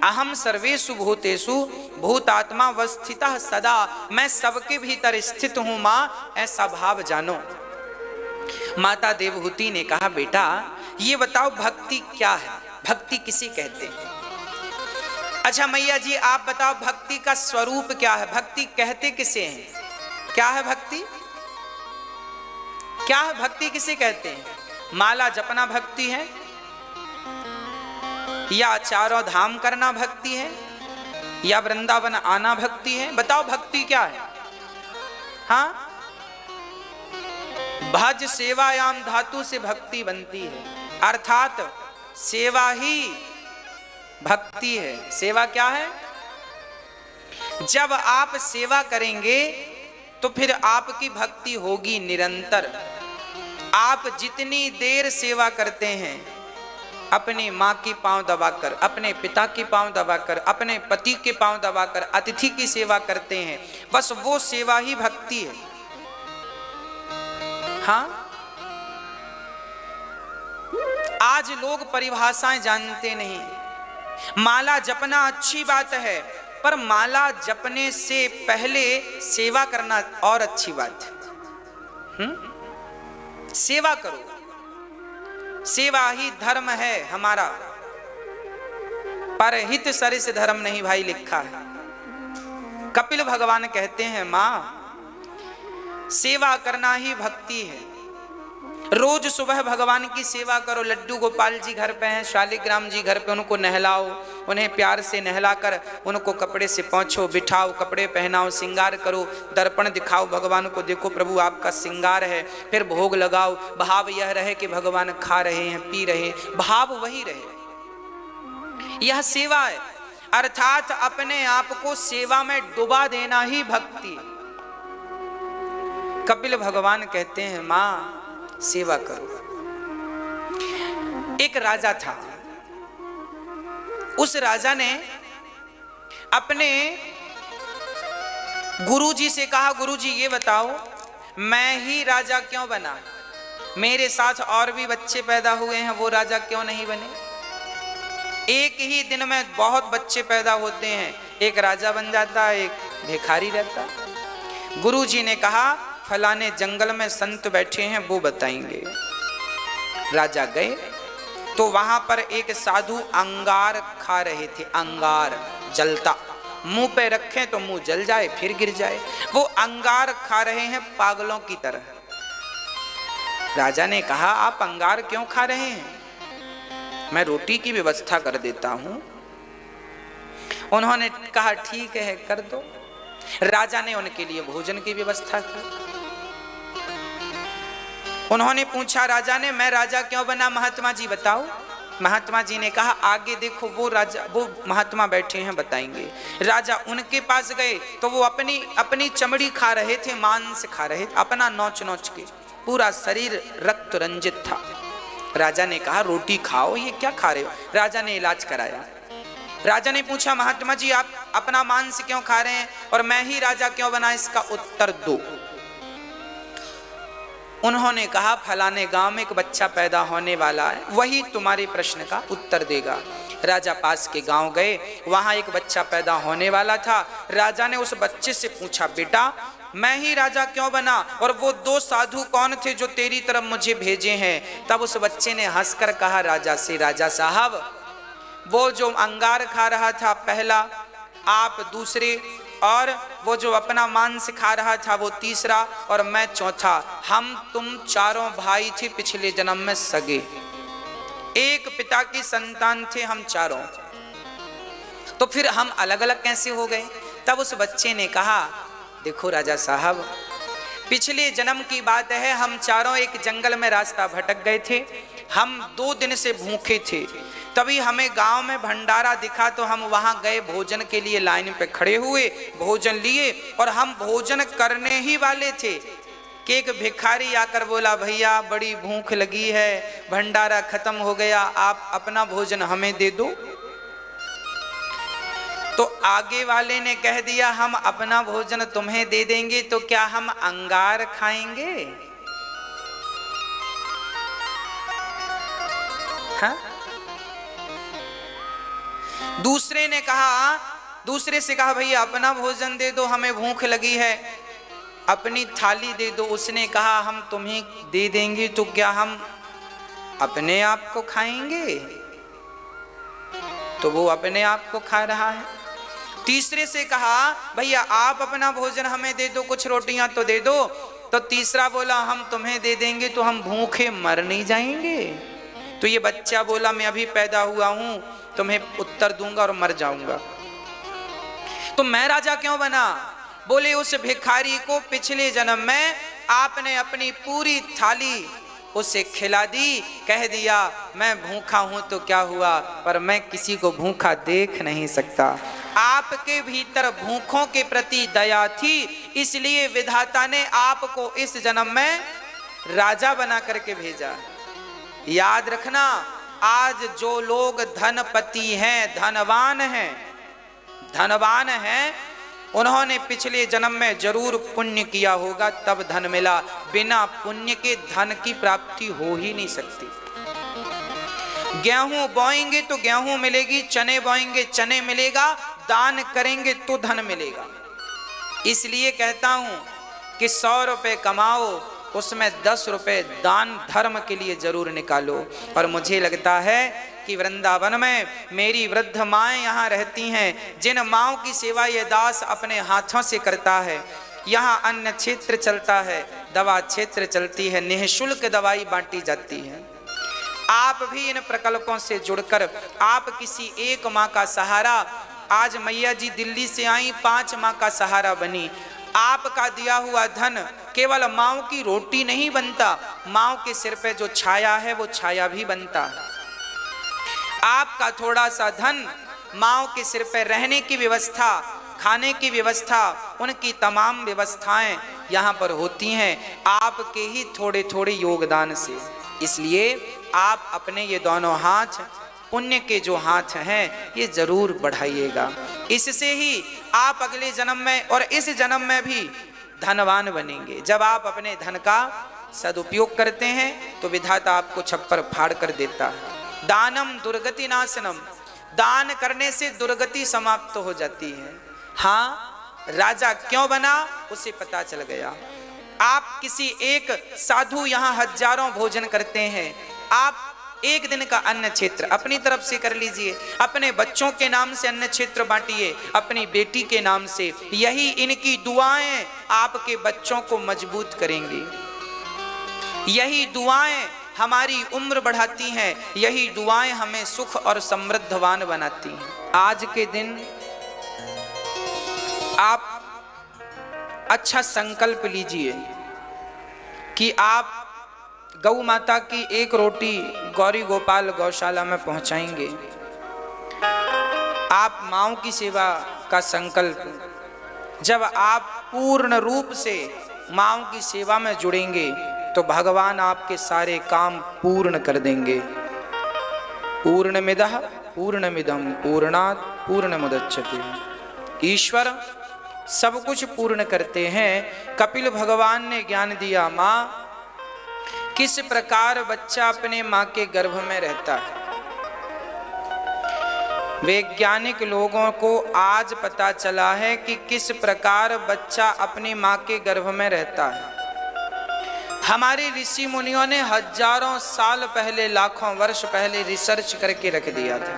A: अहम सर्वेषु भूतेषु भूतात्मा अवस्थितः सदा, मैं सबके भीतर स्थित हूं माँ, ऐसा भाव जानो। माता देवहूति ने कहा, बेटा ये बताओ भक्ति क्या है, भक्ति किसे कहते हैं? अच्छा मैया जी आप बताओ भक्ति का स्वरूप क्या है, भक्ति कहते किसे हैं? क्या है भक्ति? क्या है भक्ति, किसे कहते हैं? माला जपना भक्ति है, या चारों धाम करना भक्ति है, या वृंदावन आना भक्ति है? बताओ भक्ति क्या है? हाँ, भज सेवायाम धातु से भक्ति बनती है, अर्थात सेवा ही भक्ति है। सेवा क्या है? जब आप सेवा करेंगे तो फिर आपकी भक्ति होगी निरंतर। आप जितनी देर सेवा करते हैं, अपनी माँ की पांव दबाकर, अपने पिता की पांव दबाकर, अपने पति के पांव दबाकर अतिथि की सेवा करते हैं, बस वो सेवा ही भक्ति है। हाँ, आज लोग परिभाषाएं जानते नहीं। माला जपना अच्छी बात है, पर माला जपने से पहले सेवा करना और अच्छी बात है। सेवा करो, सेवा ही धर्म है हमारा, परहित सरिस धर्म नहीं भाई लिखा है। कपिल भगवान कहते हैं, मां सेवा करना ही भक्ति है। रोज सुबह भगवान की सेवा करो। लड्डू गोपाल जी घर पे हैं, शालिग्राम जी घर पे, उनको नहलाओ, उन्हें प्यार से नहलाकर उनको कपड़े से पोंछो, बिठाओ, कपड़े पहनाओ, श्रृंगार करो, दर्पण दिखाओ भगवान को, देखो प्रभु आपका श्रृंगार है। फिर भोग लगाओ, भाव यह रहे कि भगवान खा रहे हैं, पी रहे हैं, भाव वही रहे। यह सेवा है, अर्थात अपने आप को सेवा में डुबा देना ही भक्ति। कपिल भगवान कहते हैं, मां सेवा करो। एक राजा था, उस राजा ने अपने गुरुजी से कहा, गुरुजी ये बताओ मैं ही राजा क्यों बना? मेरे साथ और भी बच्चे पैदा हुए हैं, वो राजा क्यों नहीं बने? एक ही दिन में बहुत बच्चे पैदा होते हैं, एक राजा बन जाता है, एक भिखारी रहता। गुरुजी ने कहा फलाने जंगल में संत बैठे हैं, वो बताएंगे। राजा गए तो वहां पर एक साधु अंगार खा रहे थे। अंगार जलता, मुंह पे रखें तो मुंह जल जाए फिर गिर जाए, वो अंगार खा रहे हैं पागलों की तरह। राजा ने कहा, आप अंगार क्यों खा रहे हैं? मैं रोटी की व्यवस्था कर देता हूं। उन्होंने कहा ठीक है कर दो। राजा ने उनके लिए भोजन की व्यवस्था की। उन्होंने पूछा राजा ने, मैं राजा क्यों बना महात्मा जी बताओ? महात्मा जी ने कहा आगे देखो, वो महात्मा बैठे हैं बताएंगे। राजा उनके पास गए तो वो अपनी चमड़ी खा रहे थे, मांस खा रहे थे, अपना नोच नोच के, पूरा शरीर रक्त रंजित था। राजा ने कहा रोटी खाओ, ये क्या खा रहे हो? राजा ने इलाज कराया। राजा ने पूछा महात्मा जी आप अपना मांस क्यों खा रहे हैं और मैं ही राजा क्यों बना, इसका उत्तर दो। उन्होंने कहा फलाने गांव में एक बच्चा पैदा होने वाला है, वही तुम्हारे प्रश्न का उत्तर देगा। राजा पास के गांव गए, वहां एक बच्चा पैदा होने वाला था। राजा ने उस बच्चे से पूछा बेटा मैं ही राजा क्यों बना और वो दो साधु कौन थे जो तेरी तरफ मुझे भेजे हैं? तब उस बच्चे ने हंसकर कहा राजा से, राजा साहब वो जो अंगार खा रहा था पहला, आप दूसरे, और वो जो अपना मांस खा रहा था वो तीसरा, और मैं चौथा। हम तुम चारों भाई थे पिछले जन्म में सगे, एक पिता की संतान थे हम चारों, तो फिर हम अलग अलग कैसे हो गए? तब उस बच्चे ने कहा देखो राजा साहब, पिछले जन्म की बात है, हम चारों एक जंगल में रास्ता भटक गए थे। हम 2 दिन से भूखे थे। तभी हमें गांव में भंडारा दिखा तो हम वहां गए, भोजन के लिए लाइन पे खड़े हुए, भोजन लिए और हम भोजन करने ही वाले थे कि एक भिखारी आकर बोला, भैया बड़ी भूख लगी है, भंडारा खत्म हो गया, आप अपना भोजन हमें दे दो। तो आगे वाले ने कह दिया, हम अपना भोजन तुम्हें दे देंगे तो क्या हम अंगार खाएंगे? हाँ? दूसरे से कहा, भैया अपना भोजन दे दो, हमें भूख लगी है, अपनी थाली दे दो। उसने कहा, हम तुम्हें दे देंगे तो क्या हम अपने आप को खाएंगे? तो वो अपने आप को खा रहा है। तीसरे से कहा, भैया आप अपना भोजन हमें दे दो, कुछ रोटियां तो दे दो। तो तीसरा बोला, हम तुम्हें दे देंगे तो हम भूखे मर नहीं जाएंगे। तो ये बच्चा बोला, मैं अभी पैदा हुआ हूं, तुम्हें उत्तर दूंगा और मर जाऊंगा। तो मैं राजा क्यों बना? बोले, उस भिखारी को पिछले जन्म में आपने अपनी पूरी थाली उसे खिला दी, कह दिया मैं भूखा हूं तो क्या हुआ, पर मैं किसी को भूखा देख नहीं सकता। आपके भीतर भूखों के प्रति दया थी, इसलिए विधाता ने आपको इस जन्म में राजा बना करके भेजा। याद रखना, आज जो लोग धनपति हैं, धनवान हैं, उन्होंने पिछले जन्म में जरूर पुण्य किया होगा, तब धन मिला। बिना पुण्य के धन की प्राप्ति हो ही नहीं सकती। गेहूं बोएंगे तो गेहूं मिलेगी, चने बोएंगे चने मिलेगा, दान करेंगे तो धन मिलेगा। इसलिए कहता हूं कि 100 रुपए कमाओ, उसमें 10 रुपए दान धर्म के लिए जरूर निकालो। और मुझे लगता है कि वृंदावन में मेरी वृद्ध माएँ यहाँ रहती हैं, जिन माँओं की सेवा ये दास अपने हाथों से करता है। यहाँ अन्न क्षेत्र चलता है, दवा क्षेत्र चलती है, निःशुल्क दवाई बांटी जाती है। आप भी इन प्रकल्पों से जुड़कर आप किसी एक माँ का सहारा, आज मैया जी दिल्ली से आई, 5 माँ का सहारा बनी। आपका दिया हुआ धन केवल माँओं की रोटी नहीं बनता, माँओं के सिर पे जो छाया है वो छाया भी बनता है। आपका थोड़ा सा धन माँओं के सिर पे रहने की व्यवस्था, खाने की व्यवस्था, उनकी तमाम व्यवस्थाएं यहाँ पर होती हैं आपके ही थोड़े थोड़े योगदान से। इसलिए आप अपने ये दोनों हाथ, पुण्य के जो हाथ हैं, ये जरूर बढ़ाइएगा। इससे ही आप अगले जन्म में और इस जन्म में भी धनवान बनेंगे। जब आप अपने धन का सदुपयोग करते हैं तो विधाता आपको छप्पर फाड़ कर देता है। दानम दुर्गति नाशनम, दान करने से दुर्गति समाप्त हो जाती है। हाँ, राजा क्यों बना उसे पता चल गया। आप किसी एक साधु यहाँ हजारों भोजन करते हैं, आप एक दिन का अन्न क्षेत्र अपनी तरफ से कर लीजिए, अपने बच्चों के नाम से अन्न क्षेत्र बांटिए, अपनी बेटी के नाम से। यही इनकी दुआएं आपके बच्चों को मजबूत करेंगी। यही दुआएं हमारी उम्र बढ़ाती हैं, यही दुआएं हमें सुख और समृद्धवान बनाती हैं। आज के दिन आप अच्छा संकल्प लीजिए कि आप गौ माता की एक रोटी गौरी गोपाल गौशाला में पहुंचाएंगे। आप माँओं की सेवा का संकल्प, जब आप पूर्ण रूप से माँओं की सेवा में जुड़ेंगे तो भगवान आपके सारे काम पूर्ण कर देंगे। पूर्णमिदः पूर्णमिदं पूर्णात् पूर्णमुदच्यते। ईश्वर सब कुछ पूर्ण करते हैं। कपिल भगवान ने ज्ञान दिया, माँ किस प्रकार बच्चा अपने माँ के गर्भ में रहता है। वैज्ञानिक लोगों को आज पता चला है कि किस प्रकार बच्चा अपनी माँ के गर्भ में रहता है। हमारे ऋषि मुनियों ने हजारों साल पहले, लाखों वर्ष पहले रिसर्च करके रख दिया था।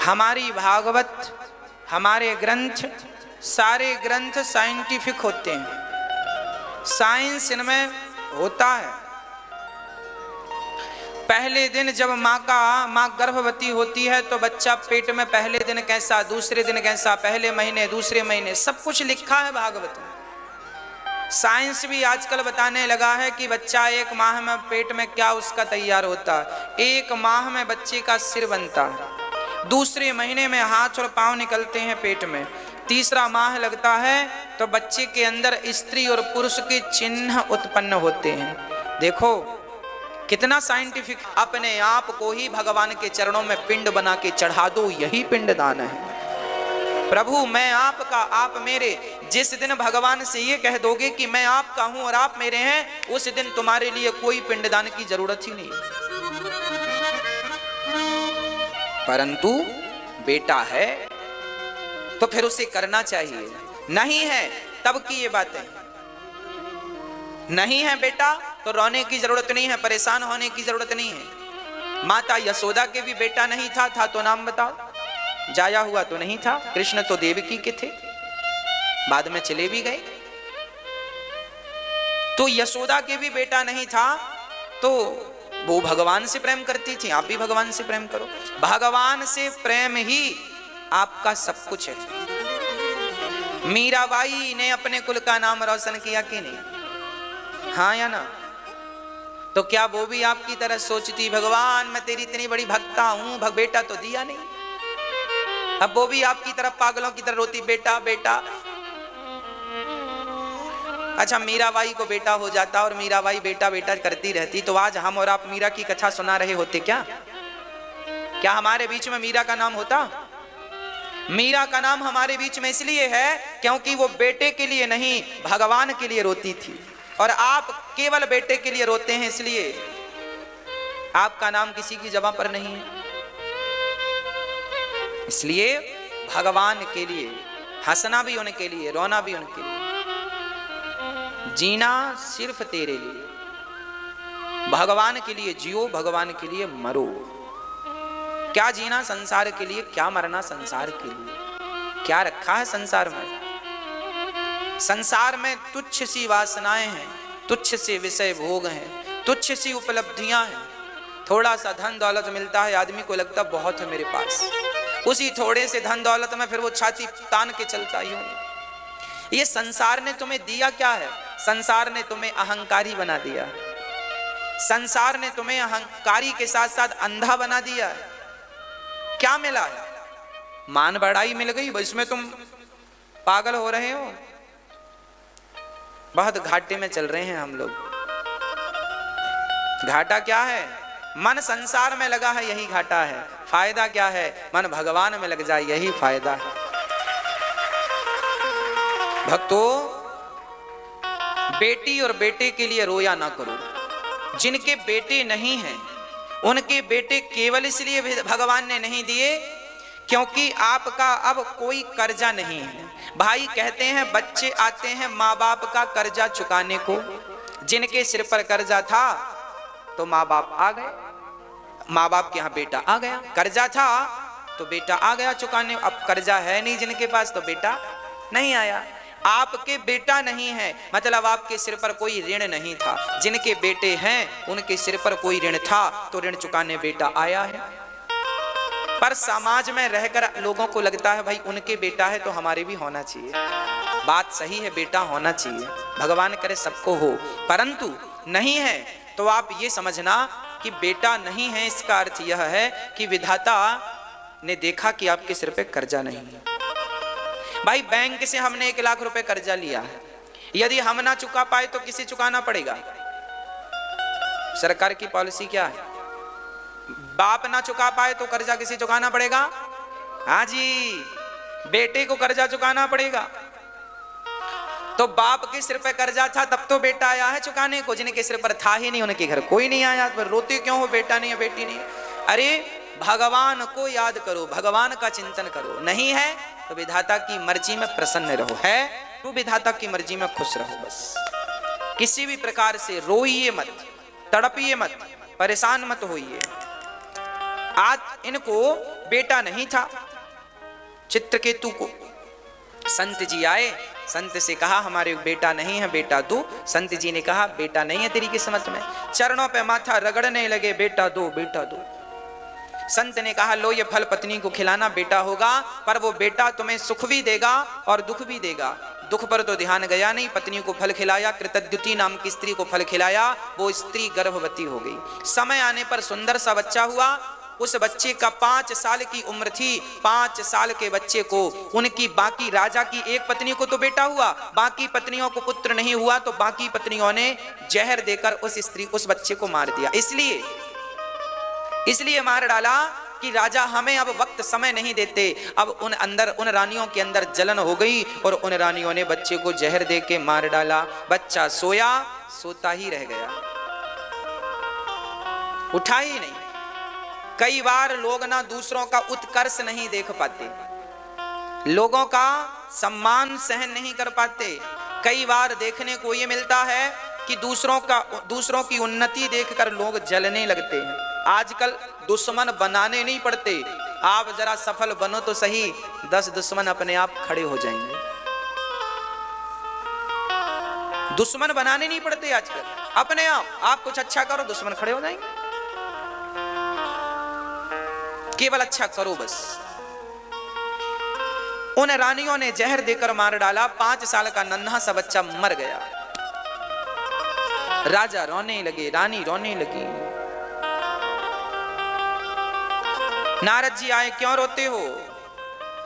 A: हमारी भागवत, हमारे ग्रंथ, सारे ग्रंथ साइंटिफिक होते हैं, साइंस इनमें होता है। पहले दिन जब माँ गर्भवती होती है तो बच्चा पेट में पहले दिन कैसा, दूसरे दिन कैसा, पहले महीने, दूसरे महीने, सब कुछ लिखा है भागवत में। साइंस भी आजकल बताने लगा है कि बच्चा 1 माह में पेट में क्या उसका तैयार होता है। 1 माह में बच्चे का सिर बनता है, दूसरे महीने में हाथ और पांव निकलते हैं पेट में, तीसरा माह लगता है तो बच्चे के अंदर स्त्री और पुरुष के चिन्ह उत्पन्न होते हैं। देखो कितना साइंटिफिक। अपने आप को ही भगवान के चरणों में पिंड बना के चढ़ा दो, यही पिंडदान है। प्रभु मैं आपका, आप मेरे। जिस दिन भगवान से ये कह दोगे कि मैं आपका हूं और आप मेरे हैं, उस दिन तुम्हारे लिए कोई पिंडदान की जरूरत ही नहीं। परंतु बेटा है तो फिर उसे करना चाहिए, नहीं है तब की ये बातें। नहीं है बेटा तो रोने की जरूरत नहीं है, परेशान होने की जरूरत नहीं है। माता यशोदा के भी बेटा नहीं था तो नाम बताओ। जाया हुआ तो नहीं था, कृष्ण तो देवकी के थे, बाद में चले भी गए। तो यशोदा के भी बेटा नहीं था तो वो भगवान से प्रेम करती थी, आप भी भगवान से प्रेम करो। भगवान से प्रेम ही आपका सब कुछ है। मीराबाई ने अपने कुल का नाम रोशन किया कि नहीं? हाँ या ना? तो क्या वो भी आपकी तरह सोचती भगवान मैं तेरी इतनी बड़ी भक्ता हूं, बेटा तो दिया नहीं? अब वो भी आपकी तरह पागलों की तरह रोती बेटा बेटा। अच्छा मीराबाई को बेटा हो जाता और मीराबाई बेटा बेटा करती रहती तो आज हम और आप मीरा की कथा सुना रहे होते क्या? क्या हमारे बीच में मीरा का नाम होता? मीरा का नाम हमारे बीच में इसलिए है क्योंकि वो बेटे के लिए नहीं भगवान के लिए रोती थी, और आप केवल बेटे के लिए रोते हैं, इसलिए आपका नाम किसी की जगह पर नहीं है। इसलिए भगवान के लिए हंसना भी उनके लिए, रोना भी उनके लिए, जीना सिर्फ तेरे लिए। भगवान के लिए जियो, भगवान के लिए मरो। क्या जीना संसार के लिए, क्या मरना संसार के लिए। क्या रखा है संसार में? संसार में तुच्छ सी वासनाएं हैं, तुच्छ से विषय भोग हैं, तुच्छ सी उपलब्धियां हैं। थोड़ा सा धन दौलत मिलता है, आदमी को लगता बहुत है मेरे पास। उसी थोड़े से धन दौलत में फिर वो छाती तान के चलता ही हो। ये संसार ने तुम्हें दिया क्या है? संसार ने तुम्हें अहंकारी बना दिया। संसार ने तुम्हें अहंकारी के साथ साथ अंधा बना दिया है। क्या मिला है? मान बढ़ाई मिल गई, इसमें तुम पागल हो रहे हो। बहुत घाटे में चल रहे हैं हम लोग। घाटा क्या है? मन संसार में लगा है, यही घाटा है। फायदा क्या है? मन भगवान में लग जाए, यही फायदा है। भक्तों, बेटी और बेटे के लिए रोया ना करो। जिनके बेटे नहीं हैं उनके बेटे केवल इसलिए भगवान ने नहीं दिए क्योंकि आपका अब कोई कर्जा नहीं है। भाई कहते हैं बच्चे आते हैं माँ बाप का कर्जा चुकाने को। जिनके सिर पर कर्जा था तो माँ बाप आ गए, माँ बाप के यहाँ बेटा आ गया। कर्जा था तो बेटा आ गया चुकाने। अब कर्जा है नहीं जिनके पास तो बेटा नहीं आया। आपके बेटा नहीं है मतलब आपके सिर पर कोई ऋण नहीं था। जिनके बेटे हैं उनके सिर पर कोई ऋण था तो ऋण चुकाने बेटा आया है। पर समाज में रहकर लोगों को लगता है भाई उनके बेटा है तो हमारे भी होना चाहिए। बात सही है, बेटा होना चाहिए, भगवान करे सबको हो। परंतु नहीं है तो आप ये समझना कि बेटा नहीं है, इसका अर्थ यह है कि विधाता ने देखा कि आपके सिर पे कर्जा नहीं है। भाई बैंक से हमने 1 लाख रुपए कर्जा लिया है, यदि हम ना चुका पाए तो किसे चुकाना पड़ेगा? सरकार की पॉलिसी क्या है? बाप ना चुका पाए तो कर्जा किसे चुकाना पड़ेगा? हाँ जी, बेटे को कर्जा चुकाना पड़ेगा। तो बाप के सिर पे कर्जा था तब तो बेटा आया है चुकाने को। जिनके सिर पर था ही नहीं उनके घर कोई नहीं आया। तो रोते क्यों हो? बेटा नहीं है, बेटी नहीं। अरे भगवान को याद करो, भगवान का चिंतन करो। नहीं है तो विधाता की मर्जी में प्रसन्न रहो, है तो विधाता की मर्जी में खुश रहो। बस किसी भी प्रकार से रोइए मत, तड़पिए मत, परेशान मत होइए। आज इनको बेटा नहीं था, चित्रकेतु को। संत जी आए, संत से कहा हमारे बेटा नहीं है, बेटा दो। संत जी ने कहा बेटा नहीं है तेरी किस्मत में। चरणों पे माथा रगड़ने लगे, बेटा दो, बेटा दो। संत ने कहा लो ये फल पत्नी को खिलाना, बेटा होगा, पर वो बेटा तुम्हें सुख भी देगा और दुख भी देगा। दुख पर तो ध्यान गया नहीं, पत्नी को फल खिलाया, कृतद्युति नाम की स्त्री को फल खिलाया, वो स्त्री गर्भवती हो गई। समय आने पर सुंदर सा बच्चा हुआ। उस बच्चे का 5 साल की उम्र थी। 5 साल के बच्चे को उनकी बाकी राजा की एक पत्नी को तो बेटा हुआ, बाकी पत्नियों को पुत्र नहीं हुआ, तो बाकी पत्नियों ने जहर देकर उस बच्चे को मार दिया। इसलिए मार डाला कि राजा हमें अब वक्त समय नहीं देते। अब उन रानियों के अंदर जलन हो गई और उन रानियों ने बच्चे को जहर दे के मार डाला। बच्चा सोया, सोता ही रह गया, उठा ही नहीं। कई बार लोग ना दूसरों का उत्कर्ष नहीं देख पाते, लोगों का सम्मान सहन नहीं कर पाते। कई बार देखने को ये मिलता है कि दूसरों की उन्नति देखकर लोग जलने लगते हैं। आजकल दुश्मन बनाने नहीं पड़ते, आप जरा सफल बनो तो सही, 10 दुश्मन अपने आप खड़े हो जाएंगे। दुश्मन बनाने नहीं पड़ते आजकल, अपने आप कुछ अच्छा करो, दुश्मन खड़े हो जाएंगे। केवल अच्छा करो बस। उन रानियों ने जहर देकर मार डाला। 5 साल का नन्हा सा बच्चा मर गया। राजा रोने लगे, रानी रोने लगी। नारद जी आए, क्यों रोते हो?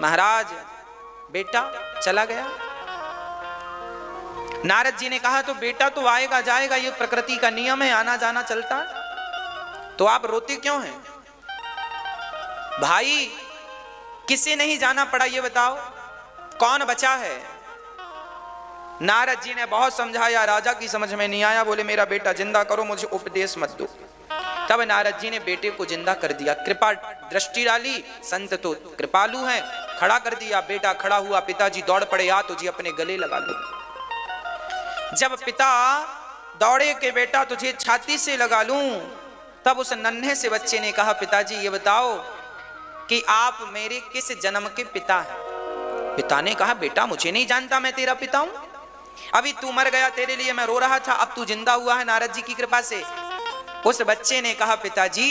A: महाराज बेटा चला गया। नारद जी ने कहा, तो बेटा तो आएगा जाएगा, ये प्रकृति का नियम है, आना जाना चलता, तो आप रोते क्यों हैं? भाई किसे नहीं जाना पड़ा ये बताओ, कौन बचा है? नारद जी ने बहुत समझाया, राजा की समझ में नहीं आया। बोले मेरा बेटा जिंदा करो, मुझे उपदेश मत दो। तब नारद जी ने बेटे को जिंदा कर दिया, कृपा दृष्टि डाली, संत तो कृपालु हैं, खड़ा कर दिया। बेटा खड़ा हुआ, पिताजी दौड़ पड़े, आ तुझे अपने गले लगा लो। जब पिता दौड़े के बेटा तुझे छाती से लगा लूं, तब उस नन्हे से बच्चे ने कहा, पिताजी ये बताओ कि आप मेरे किस जन्म के पिता हैं? पिता ने कहा, बेटा मुझे नहीं जानता, मैं तेरा पिता हूं। अभी तू मर गया, तेरे लिए मैं रो रहा था, अब तू जिंदा हुआ है नारद जी की कृपा से। उस बच्चे ने कहा, पिताजी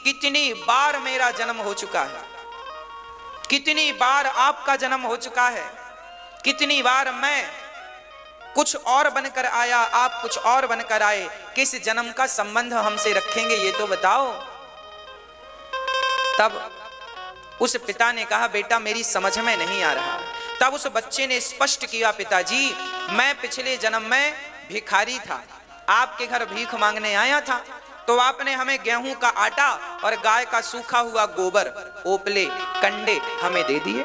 A: कितनी बार मेरा जन्म हो चुका है, कितनी बार आपका जन्म हो चुका है, कितनी बार मैं कुछ और बनकर आया, आप कुछ और बनकर आए, किस जन्म का संबंध हमसे रखेंगे ये तो बताओ। तब उस पिता ने कहा, बेटा मेरी समझ में नहीं आ रहा। तब उस बच्चे ने स्पष्ट किया, पिताजी मैं पिछले जन्म में भिखारी था, आपके घर भीख मांगने आया था, तो आपने हमें गेहूं का आटा और गाय का सूखा हुआ गोबर, ओपले, कंडे हमें दे दिए।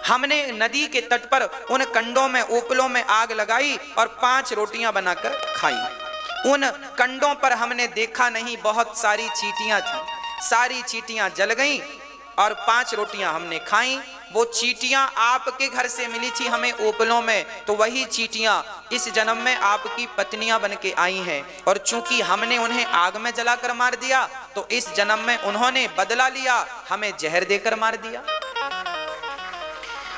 A: हमने नदी के तट पर उन कंडों में, ओपलों में आग लगाई और 5 रोटियां बनाकर खाई। उन कंडों पर हमने देखा नहीं, बहुत सारी चींटियां थी, सारी चींटियां जल गईं और 5 रोटियां हमने खाई। वो चींटियां आपके घर से मिली थी हमें ओपलों में, तो वही चींटियां इस जन्म में आपकी पत्नियां बन के आई हैं, और चूंकि हमने उन्हें आग में जलाकर मार दिया, तो इस जन्म में उन्होंने बदला लिया, हमें जहर देकर मार दिया।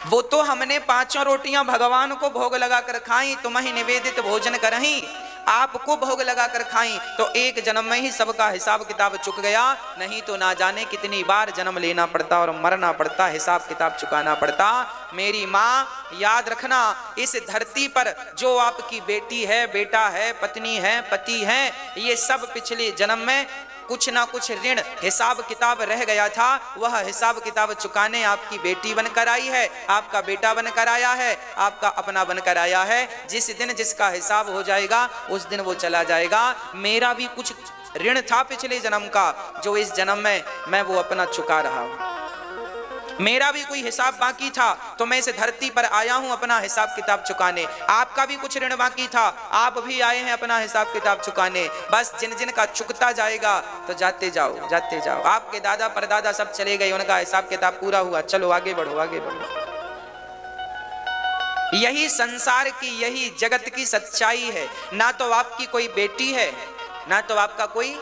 A: वो तो हमने 5 रोटियां भगवान को भोग लगाकर खाई, तुम्हें निवेदित भोजन करही, आपको भोग लगाकर खाई, तो एक जन्म में ही सबका हिसाब किताब चुक गया, नहीं तो ना जाने कितनी बार जन्म लेना पड़ता और मरना पड़ता, हिसाब किताब चुकाना पड़ता। मेरी माँ याद रखना, इस धरती पर जो आपकी बेटी है, बेटा है, पत्नी है, पति है, ये सब पिछले जन्म में कुछ ना कुछ ऋण हिसाब किताब रह गया था, वह हिसाब किताब चुकाने आपकी बेटी बनकर आई है, आपका बेटा बनकर आया है, आपका अपना बनकर आया है। जिस दिन जिसका हिसाब हो जाएगा उस दिन वो चला जाएगा। मेरा भी कुछ ऋण था पिछले जन्म का, जो इस जन्म में मैं वो अपना चुका रहा हूं। मेरा भी कोई हिसाब बाकी था, तो मैं इस धरती पर आया हूं अपना हिसाब किताब चुकाने। आपका भी कुछ ऋण बाकी था, आप भी आए हैं अपना हिसाब किताब चुकाने। बस जिन जिन का चुकता जाएगा तो जाते जाओ, जाते जाओ। आपके दादा परदादा सब चले गए, उनका हिसाब किताब पूरा हुआ, चलो आगे बढ़ो, आगे बढ़ो। यही संसार की, यही जगत की सच्चाई है। ना तो आपकी कोई बेटी है, ना तो आपका कोई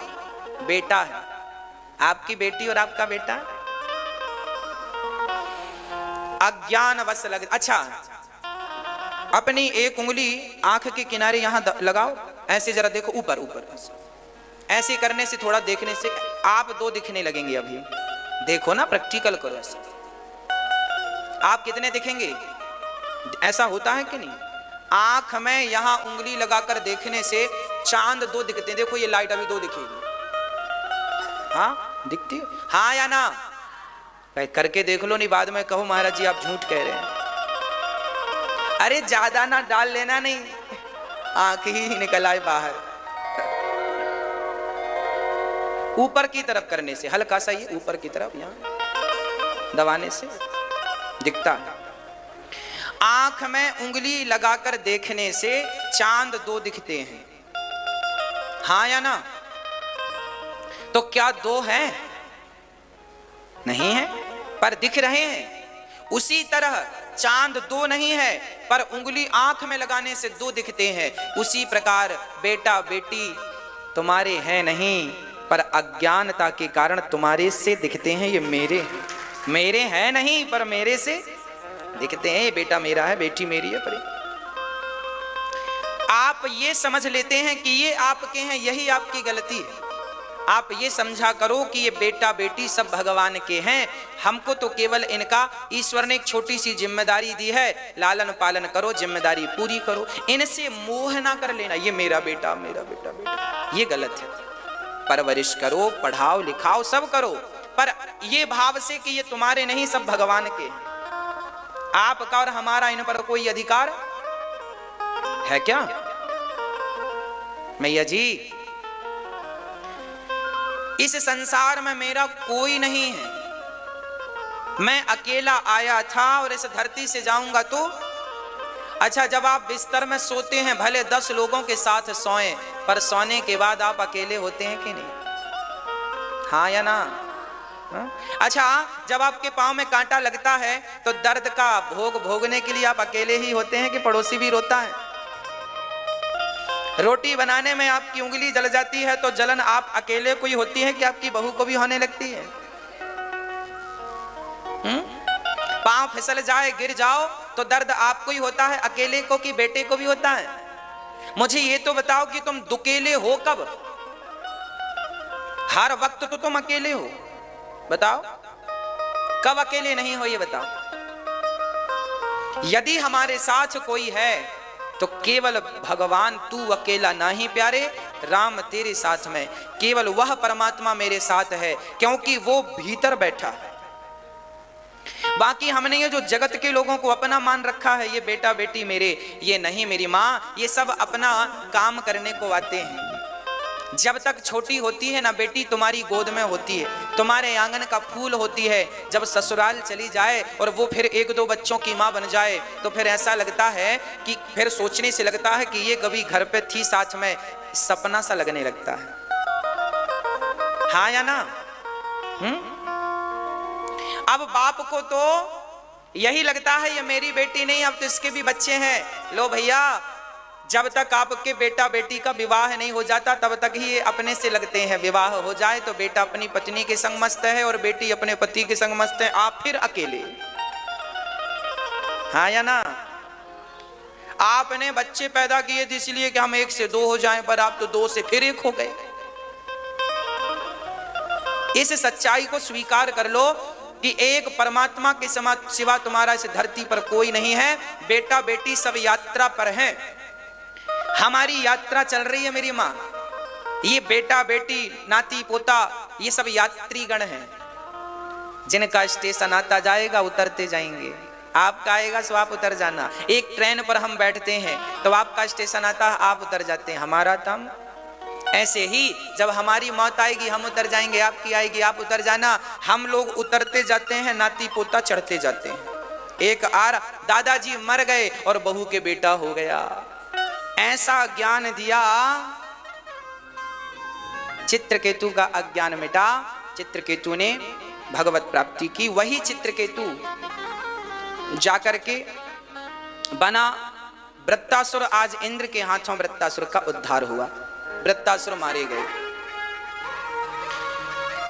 A: बेटा है, आपकी बेटी और आपका बेटा अज्ञान वश लग। अच्छा, अपनी एक उंगली आंख के किनारे यहां लगाओ, ऐसे जरा देखो, ऊपर ऊपर, ऐसे करने से, थोड़ा देखने से आप 2 दिखने लगेंगे। अभी देखो ना, प्रैक्टिकल करो ऐसे। आप कितने दिखेंगे? ऐसा होता है कि नहीं? आंख में यहां उंगली लगाकर देखने से चांद दो दिखते हैं। देखो ये लाइट अभी दो दिखेगी, हाँ दिखती, हाँ या ना? करके देख लो, नहीं बाद में कहो महाराज जी आप झूठ कह रहे हैं। अरे ज्यादा ना डाल लेना, नहीं आंख ही निकल आए बाहर। ऊपर की तरफ करने से, हल्का सा ये ऊपर की तरफ यहां दबाने से दिखता है। आंख में उंगली लगाकर देखने से चांद दो दिखते हैं, हाँ या ना? तो क्या दो हैं? नहीं है, पर दिख रहे हैं। उसी तरह चांद दो नहीं है, पर उंगली आंख में लगाने से दो दिखते हैं। उसी प्रकार बेटा बेटी तुम्हारे हैं नहीं, पर अज्ञानता के कारण तुम्हारे से दिखते हैं। ये मेरे हैं नहीं, पर मेरे से दिखते हैं। ये बेटा मेरा है, बेटी मेरी है, पर आप ये समझ लेते हैं कि ये आपके हैं, यही आपकी गलती है। आप ये समझा करो कि ये बेटा बेटी सब भगवान के हैं, हमको तो केवल इनका ईश्वर ने एक छोटी सी जिम्मेदारी दी है, लालन पालन करो, जिम्मेदारी पूरी करो। इनसे मोह ना कर लेना, ये मेरा बेटा मेरा बेटा बेटा, ये गलत है। परवरिश करो, पढ़ाओ लिखाओ, सब करो, पर ये भाव से कि ये तुम्हारे नहीं, सब भगवान के हैं। आपका और हमारा इन पर कोई अधिकार है क्या? मैया जी, इस संसार में मेरा कोई नहीं है। मैं अकेला आया था और इस धरती से जाऊंगा तो? अच्छा, जब आप बिस्तर में सोते हैं भले 10 लोगों के साथ सोएं, पर सोने के बाद आप अकेले होते हैं कि नहीं? हाँ या ना? अच्छा, जब आपके पांव में कांटा लगता है तो दर्द का भोग भोगने के लिए आप अकेले ही होते हैं कि पड़ोसी भी रोता है? रोटी बनाने में आपकी उंगली जल जाती है तो जलन आप अकेले को ही होती है कि आपकी बहू को भी होने लगती है? पांव फिसल जाए, गिर जाओ तो दर्द आपको ही होता है अकेले को कि बेटे को भी होता है? मुझे ये तो बताओ कि तुम दुकेले हो कब? हर वक्त तो तुम अकेले हो, बताओ कब अकेले नहीं हो, ये बताओ। यदि हमारे साथ कोई है तो केवल भगवान, तू अकेला नहीं प्यारे, राम तेरे साथ में, केवल वह परमात्मा मेरे साथ है, क्योंकि वो भीतर बैठा है। बाकी हमने ये जो जगत के लोगों को अपना मान रखा है, ये बेटा बेटी मेरे, ये नहीं मेरी माँ, ये सब अपना काम करने को आते हैं। जब तक छोटी होती है ना बेटी, तुम्हारी गोद में होती है, तुम्हारे आंगन का फूल होती है, जब ससुराल चली जाए और वो फिर 1-2 बच्चों की माँ बन जाए तो फिर ऐसा लगता है कि फिर सोचने से लगता है कि ये कभी घर पे थी साथ में, सपना सा लगने लगता है। हाँ या ना? अब बाप को तो यही लगता है ये मेरी बेटी नहीं, अब तो इसके भी बच्चे हैं। लो भैया, जब तक आपके बेटा बेटी का विवाह नहीं हो जाता तब तक ही अपने से लगते हैं। विवाह हो जाए तो बेटा अपनी पत्नी के संग मस्त है और बेटी अपने पति के संग मस्त है, आप फिर अकेले। हाँ या ना? आपने बच्चे पैदा किए थे इसलिए कि हम 1 से 2 हो जाएं, पर आप तो 2 से फिर 1 हो गए। इस सच्चाई को स्वीकार कर लो कि एक परमात्मा के सिवा तुम्हारा इस धरती पर कोई नहीं है। बेटा बेटी सब यात्रा पर हैं, हमारी यात्रा चल रही है मेरी माँ। ये बेटा बेटी नाती पोता ये सब यात्रीगण हैं, जिनका स्टेशन आता जाएगा उतरते जाएंगे। आपका आएगा सो आप उतर जाना। एक ट्रेन पर हम बैठते हैं तो आपका स्टेशन आता है, आप उतर जाते हैं, हमारा तम। ऐसे ही जब हमारी मौत आएगी हम उतर जाएंगे, आपकी आएगी आप उतर जाना। हम लोग उतरते जाते हैं, नाती पोता चढ़ते जाते हैं। एक आर दादाजी मर गए और बहू के बेटा हो गया। ऐसा ज्ञान दिया, चित्रकेतु का अज्ञान मिटा, चित्रकेतु ने भगवत प्राप्ति की। वही चित्रकेतु जाकर के बना वृत्तासुर। आज इंद्र के हाथों वृत्तासुर का उद्धार हुआ, वृत्तासुर मारे गए।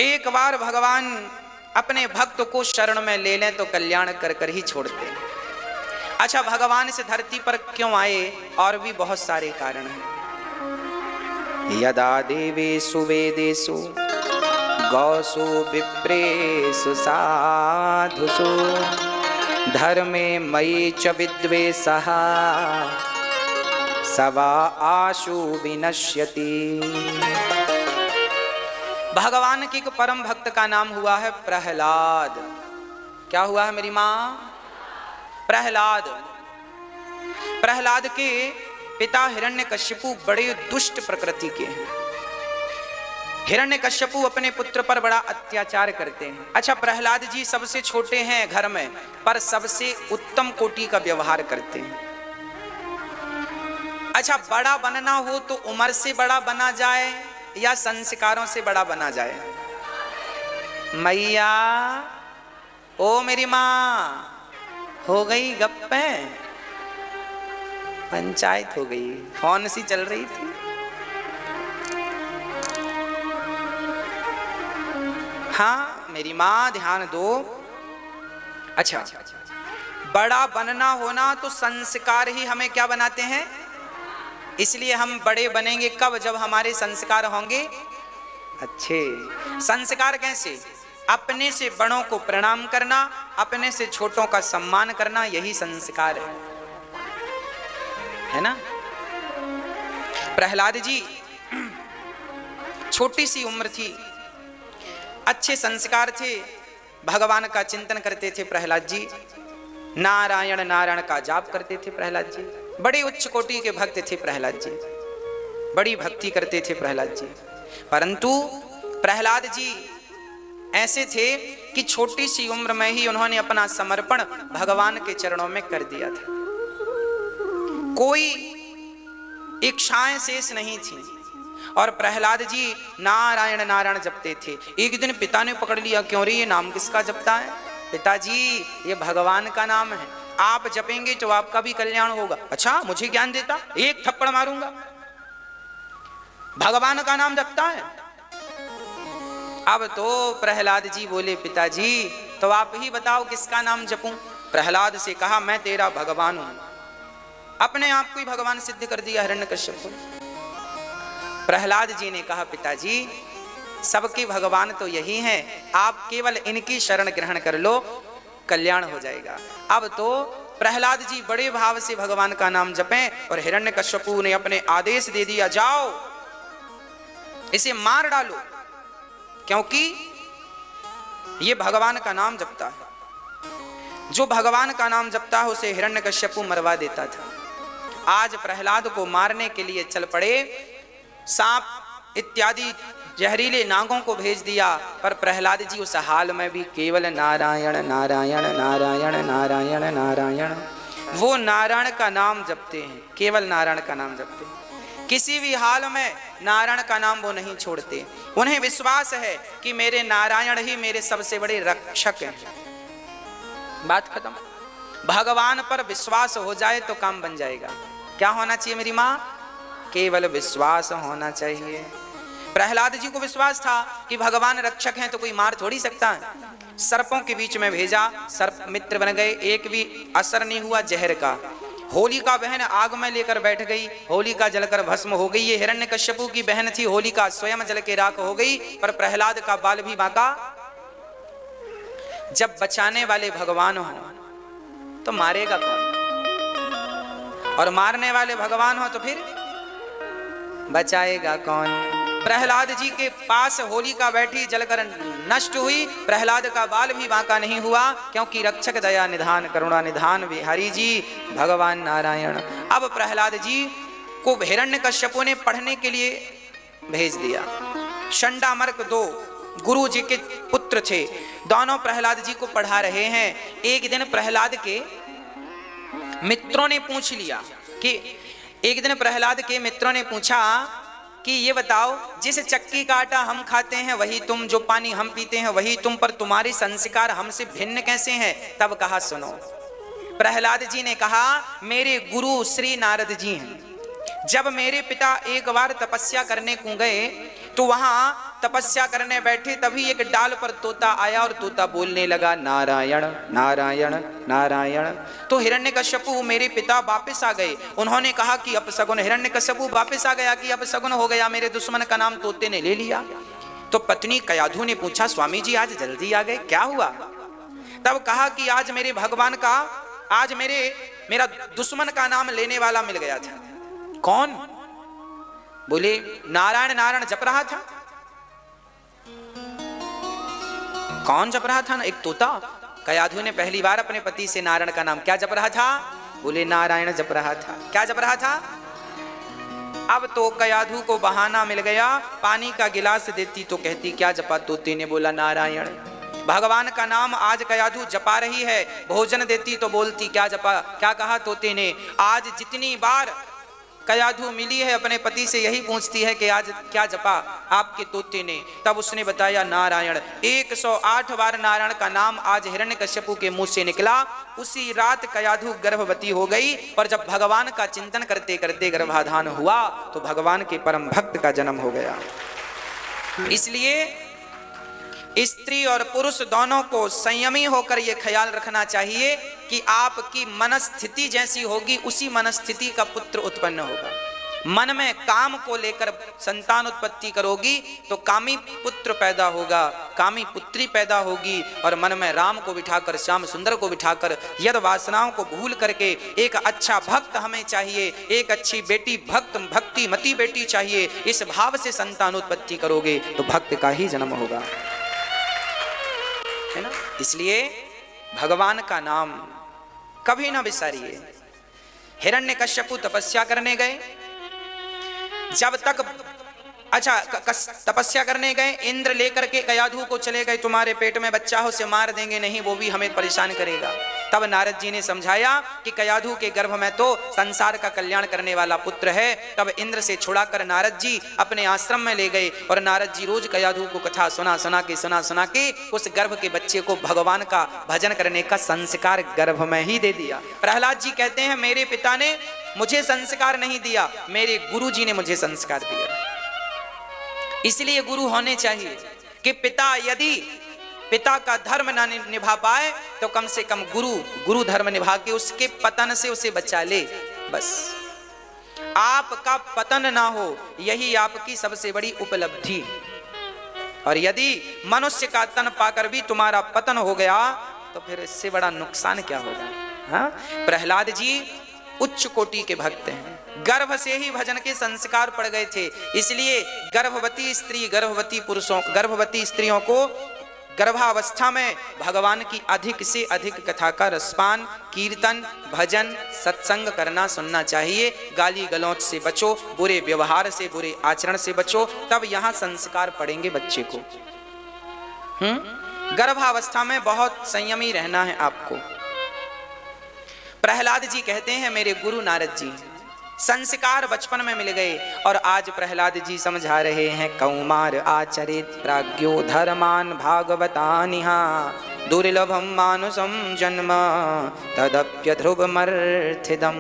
A: एक बार भगवान अपने भक्त को शरण में ले लें तो कल्याण कर कर ही छोड़ते हैं। अच्छा, भगवान इस धरती पर क्यों आए? और भी बहुत सारे कारण हैं। यदा देवेषु वेदेषु गौसु विप्रेषु साधुषु धर्मे मयि च विद्वेषः सवा आशु विनश्यति। भगवान के एक परम भक्त का नाम हुआ है प्रहलाद। क्या हुआ है मेरी माँ? प्रहलाद। प्रहलाद के पिता हिरण्यकश्यपु बड़े दुष्ट प्रकृति के हैं। हिरण्यकश्यपु अपने पुत्र पर बड़ा अत्याचार करते हैं। अच्छा, प्रहलाद जी सबसे छोटे हैं घर में, पर सबसे उत्तम कोटि का व्यवहार करते हैं। अच्छा, बड़ा बनना हो तो उम्र से बड़ा बना जाए या संस्कारों से बड़ा बना जाए? मैया, ओ मेरी माँ, हो गई गप्पे? पंचायत हो गई, फोन सी चल रही थी। हाँ मेरी माँ, ध्यान दो। अच्छा, बड़ा बनना होना तो संस्कार ही हमें क्या बनाते हैं, इसलिए हम बड़े बनेंगे कब? जब हमारे संस्कार होंगे अच्छे। संस्कार कैसे? अपने से बड़ों को प्रणाम करना, अपने से छोटों का सम्मान करना, यही संस्कार है ना। प्रहलाद जी छोटी सी उम्र थी, अच्छे संस्कार थे, भगवान का चिंतन करते थे प्रहलाद जी, नारायण नारायण का जाप करते थे प्रहलाद जी, बड़े उच्च कोटि के भक्त थे प्रहलाद जी, बड़ी भक्ति करते थे प्रहलाद जी। परंतु प्रहलाद जी ऐसे थे कि छोटी सी उम्र में ही उन्होंने अपना समर्पण भगवान के चरणों में कर दिया था। कोई इच्छाएं शेष नहीं थी और प्रहलाद जी नारायण नारायण जपते थे। एक दिन पिता ने पकड़ लिया, क्यों रे ये नाम किसका जपता है? पिताजी, ये भगवान का नाम है, आप जपेंगे तो आपका भी कल्याण होगा। अच्छा, मुझे ज्ञान देता, एक थप्पड़ मारूंगा। भगवान का नाम जपता है। अब तो प्रहलाद जी बोले, पिताजी तो आप ही बताओ किसका नाम जपूं? प्रहलाद से कहा, मैं तेरा भगवान हूं। अपने आप को ही भगवान सिद्ध कर दिया हिरण्यकश्यप को। प्रहलाद जी ने कहा, पिताजी सबके भगवान तो यही हैं, आप केवल इनकी शरण ग्रहण कर लो, कल्याण हो जाएगा। अब तो प्रहलाद जी बड़े भाव से भगवान का नाम जपें और हिरण्यकश्यपु ने अपने आदेश दे दिया, जाओ इसे मार डालो, क्योंकि ये भगवान का नाम जपता है। जो भगवान का नाम जपता है उसे हिरण्यकश्यपु मरवा देता था। आज प्रहलाद को मारने के लिए चल पड़े, सांप इत्यादि जहरीले नागों को भेज दिया, पर प्रहलाद जी उस हाल में भी केवल नारायण नारायण नारायण नारायण नारायण, वो नारायण का नाम जपते हैं, केवल नारायण का नाम जपते हैं। किसी भी हाल में नारायण का नाम वो नहीं छोड़ते। उन्हें विश्वास है कि मेरे नारायण ही मेरे सबसे बड़े रक्षक हैं। बात खत्म। भगवान पर विश्वास हो जाए तो काम बन जाएगा। क्या होना चाहिए मेरी माँ? केवल विश्वास होना चाहिए। प्रहलाद जी को विश्वास था कि भगवान रक्षक हैं तो कोई मार थोड़ी सकता है। सर्पों के बीच में भेजा, सर्प मित्र बन गए, एक भी असर नहीं हुआ जहर का। होलिका बहन आग में लेकर बैठ गई, होलिका जलकर भस्म हो गई। ये हिरण्यकश्यपु की बहन थी, होलिका स्वयं जल के राख हो गई, पर प्रहलाद का बाल भी बांका। जब बचाने वाले भगवान हो तो मारेगा कौन? और मारने वाले भगवान हो तो फिर बचाएगा कौन? प्रहलाद जी के पास होलिका बैठी, जलकर नष्ट हुई, प्रहलाद का बाल भी बांका नहीं हुआ, क्योंकि रक्षक दया निधान करुणा निधान बिहारी जी भगवान नारायण। अब प्रहलाद जी को हिरण्यकश्यपु ने पढ़ने के लिए भेज दिया। शंडामर्क दो गुरु जी के पुत्र थे, दोनों प्रहलाद जी को पढ़ा रहे हैं। एक दिन प्रहलाद के मित्रों ने पूछ लिया कि एक दिन प्रहलाद के मित्रों ने पूछा कि ये बताओ, जिस चक्की का आटा हम खाते हैं वही तुम, जो पानी हम पीते हैं वही तुम, पर तुम्हारे संस्कार हमसे भिन्न कैसे हैं? तब कहा, सुनो। प्रहलाद जी ने कहा, मेरे गुरु श्री नारद जी हैं। जब मेरे पिता एक बार तपस्या करने को गए तो वहां तपस्या करने बैठे, तभी एक डाल पर तोता आया और तोता बोलने लगा, नारायण नारायण नारायण। तो हिरण्यकश्यपु मेरे पिता वापस आ गए। उन्होंने कहा कि अपशगुन। हिरण्यकश्यपु वापस आ गया कि अपशगुन हो गया, मेरे दुश्मन का नाम तोते ने ले लिया। तो पत्नी कयाधु ने पूछा, स्वामी जी आज जल्दी आ गए, क्या हुआ? तब कहा कि आज मेरे भगवान का, आज मेरा दुश्मन का नाम लेने वाला मिल गया था। कौन? बोले नारायण नारायण जप रहा था। कौन जप रहा था ना? एक तोता। कयाधु ने पहली बार अपने पति से नारायण का नाम, क्या जप रहा था? बोले नारायण जप रहा था। क्या जप रहा था? अब तो कयाधु को बहाना मिल गया, पानी का गिलास देती तो कहती क्या जपा? तोते ने बोला नारायण। भगवान का नाम आज कयाधु जपा रही है, भोजन देती तो बोलती क्या जपा? क्या कहा तोते ने? आज जितनी बार कयाधु मिली है अपने पति से यही पूछती है कि आज क्या जपा आपके तोते ने? तब उसने बताया नारायण। 108 बार नारायण का नाम आज हिरण्यकश्यपु के मुंह से निकला। उसी रात कयाधु गर्भवती हो गई और जब भगवान का चिंतन करते करते गर्भाधान हुआ तो भगवान के परम भक्त का जन्म हो गया। इसलिए स्त्री और पुरुष दोनों को संयमी होकर यह ख्याल रखना चाहिए कि आपकी मनस्थिति जैसी होगी उसी मनस्थिति का पुत्र उत्पन्न होगा। मन में काम को लेकर संतान उत्पत्ति करोगी तो कामी पुत्र पैदा होगा, कामी पुत्री पैदा होगी। और मन में राम को बिठाकर, श्याम सुंदर को बिठाकर, यद वासनाओं को भूल करके एक अच्छा भक्त हमें चाहिए, एक अच्छी बेटी भक्ति मती बेटी चाहिए, इस भाव से संतान उत्पत्ति करोगे तो भक्त का ही जन्म होगा, है ना। इसलिए भगवान का नाम कभी ना बिसारिए। हिरण्यकश्यपु तपस्या करने गए, जब तक तपस्या करने गए, इंद्र लेकर के कयाधु को चले गए, तुम्हारे पेट में बच्चा हो उसे मार देंगे, नहीं वो भी हमें परेशान करेगा। तब नारद जी ने समझाया कि कयाधु के गर्भ में तो संसार का कल्याण करने वाला पुत्र है। तब इंद्र से छुड़ाकर नारद जी अपने आश्रम में ले गए और नारद जी रोज कयाधु को कथा सुना के उस गर्भ के बच्चे को भगवान का भजन करने का संस्कार गर्भ में ही दे दिया। प्रहलाद जी कहते हैं मेरे पिता ने मुझे संस्कार नहीं दिया, मेरे गुरु जी ने मुझे संस्कार दिया। इसलिए गुरु होने चाहिए कि पिता यदि पिता का धर्म ना निभा पाए तो कम से कम गुरु धर्म निभा के उसके पतन से उसे बचा ले। बस आपका पतन ना हो, यही आपकी सबसे बड़ी उपलब्धि। और यदि मनुष्य का तन पाकर भी तुम्हारा पतन हो गया तो फिर इससे बड़ा नुकसान क्या होगा। हाँ, प्रहलाद जी उच्च कोटि के भक्त हैं, गर्भ से ही भजन के संस्कार पड़ गए थे। इसलिए गर्भवती स्त्रियों को गर्भावस्था में भगवान की अधिक से अधिक कथा का रसपान, कीर्तन, भजन, सत्संग करना सुनना चाहिए। गाली गलौच से बचो, बुरे व्यवहार से, बुरे आचरण से बचो, तब यहाँ संस्कार पड़ेंगे बच्चे को। गर्भावस्था में बहुत संयमी रहना है आपको। प्रहलाद जी कहते हैं मेरे गुरु नारद जी संस्कार बचपन में मिल गए और आज प्रहलाद जी समझा रहे हैं कौमार आचरित प्राज्ञो धर्मान भागवतानिहा दुर्लभम मानुषम जन्म तदप्य ध्रुवमर्थिदम।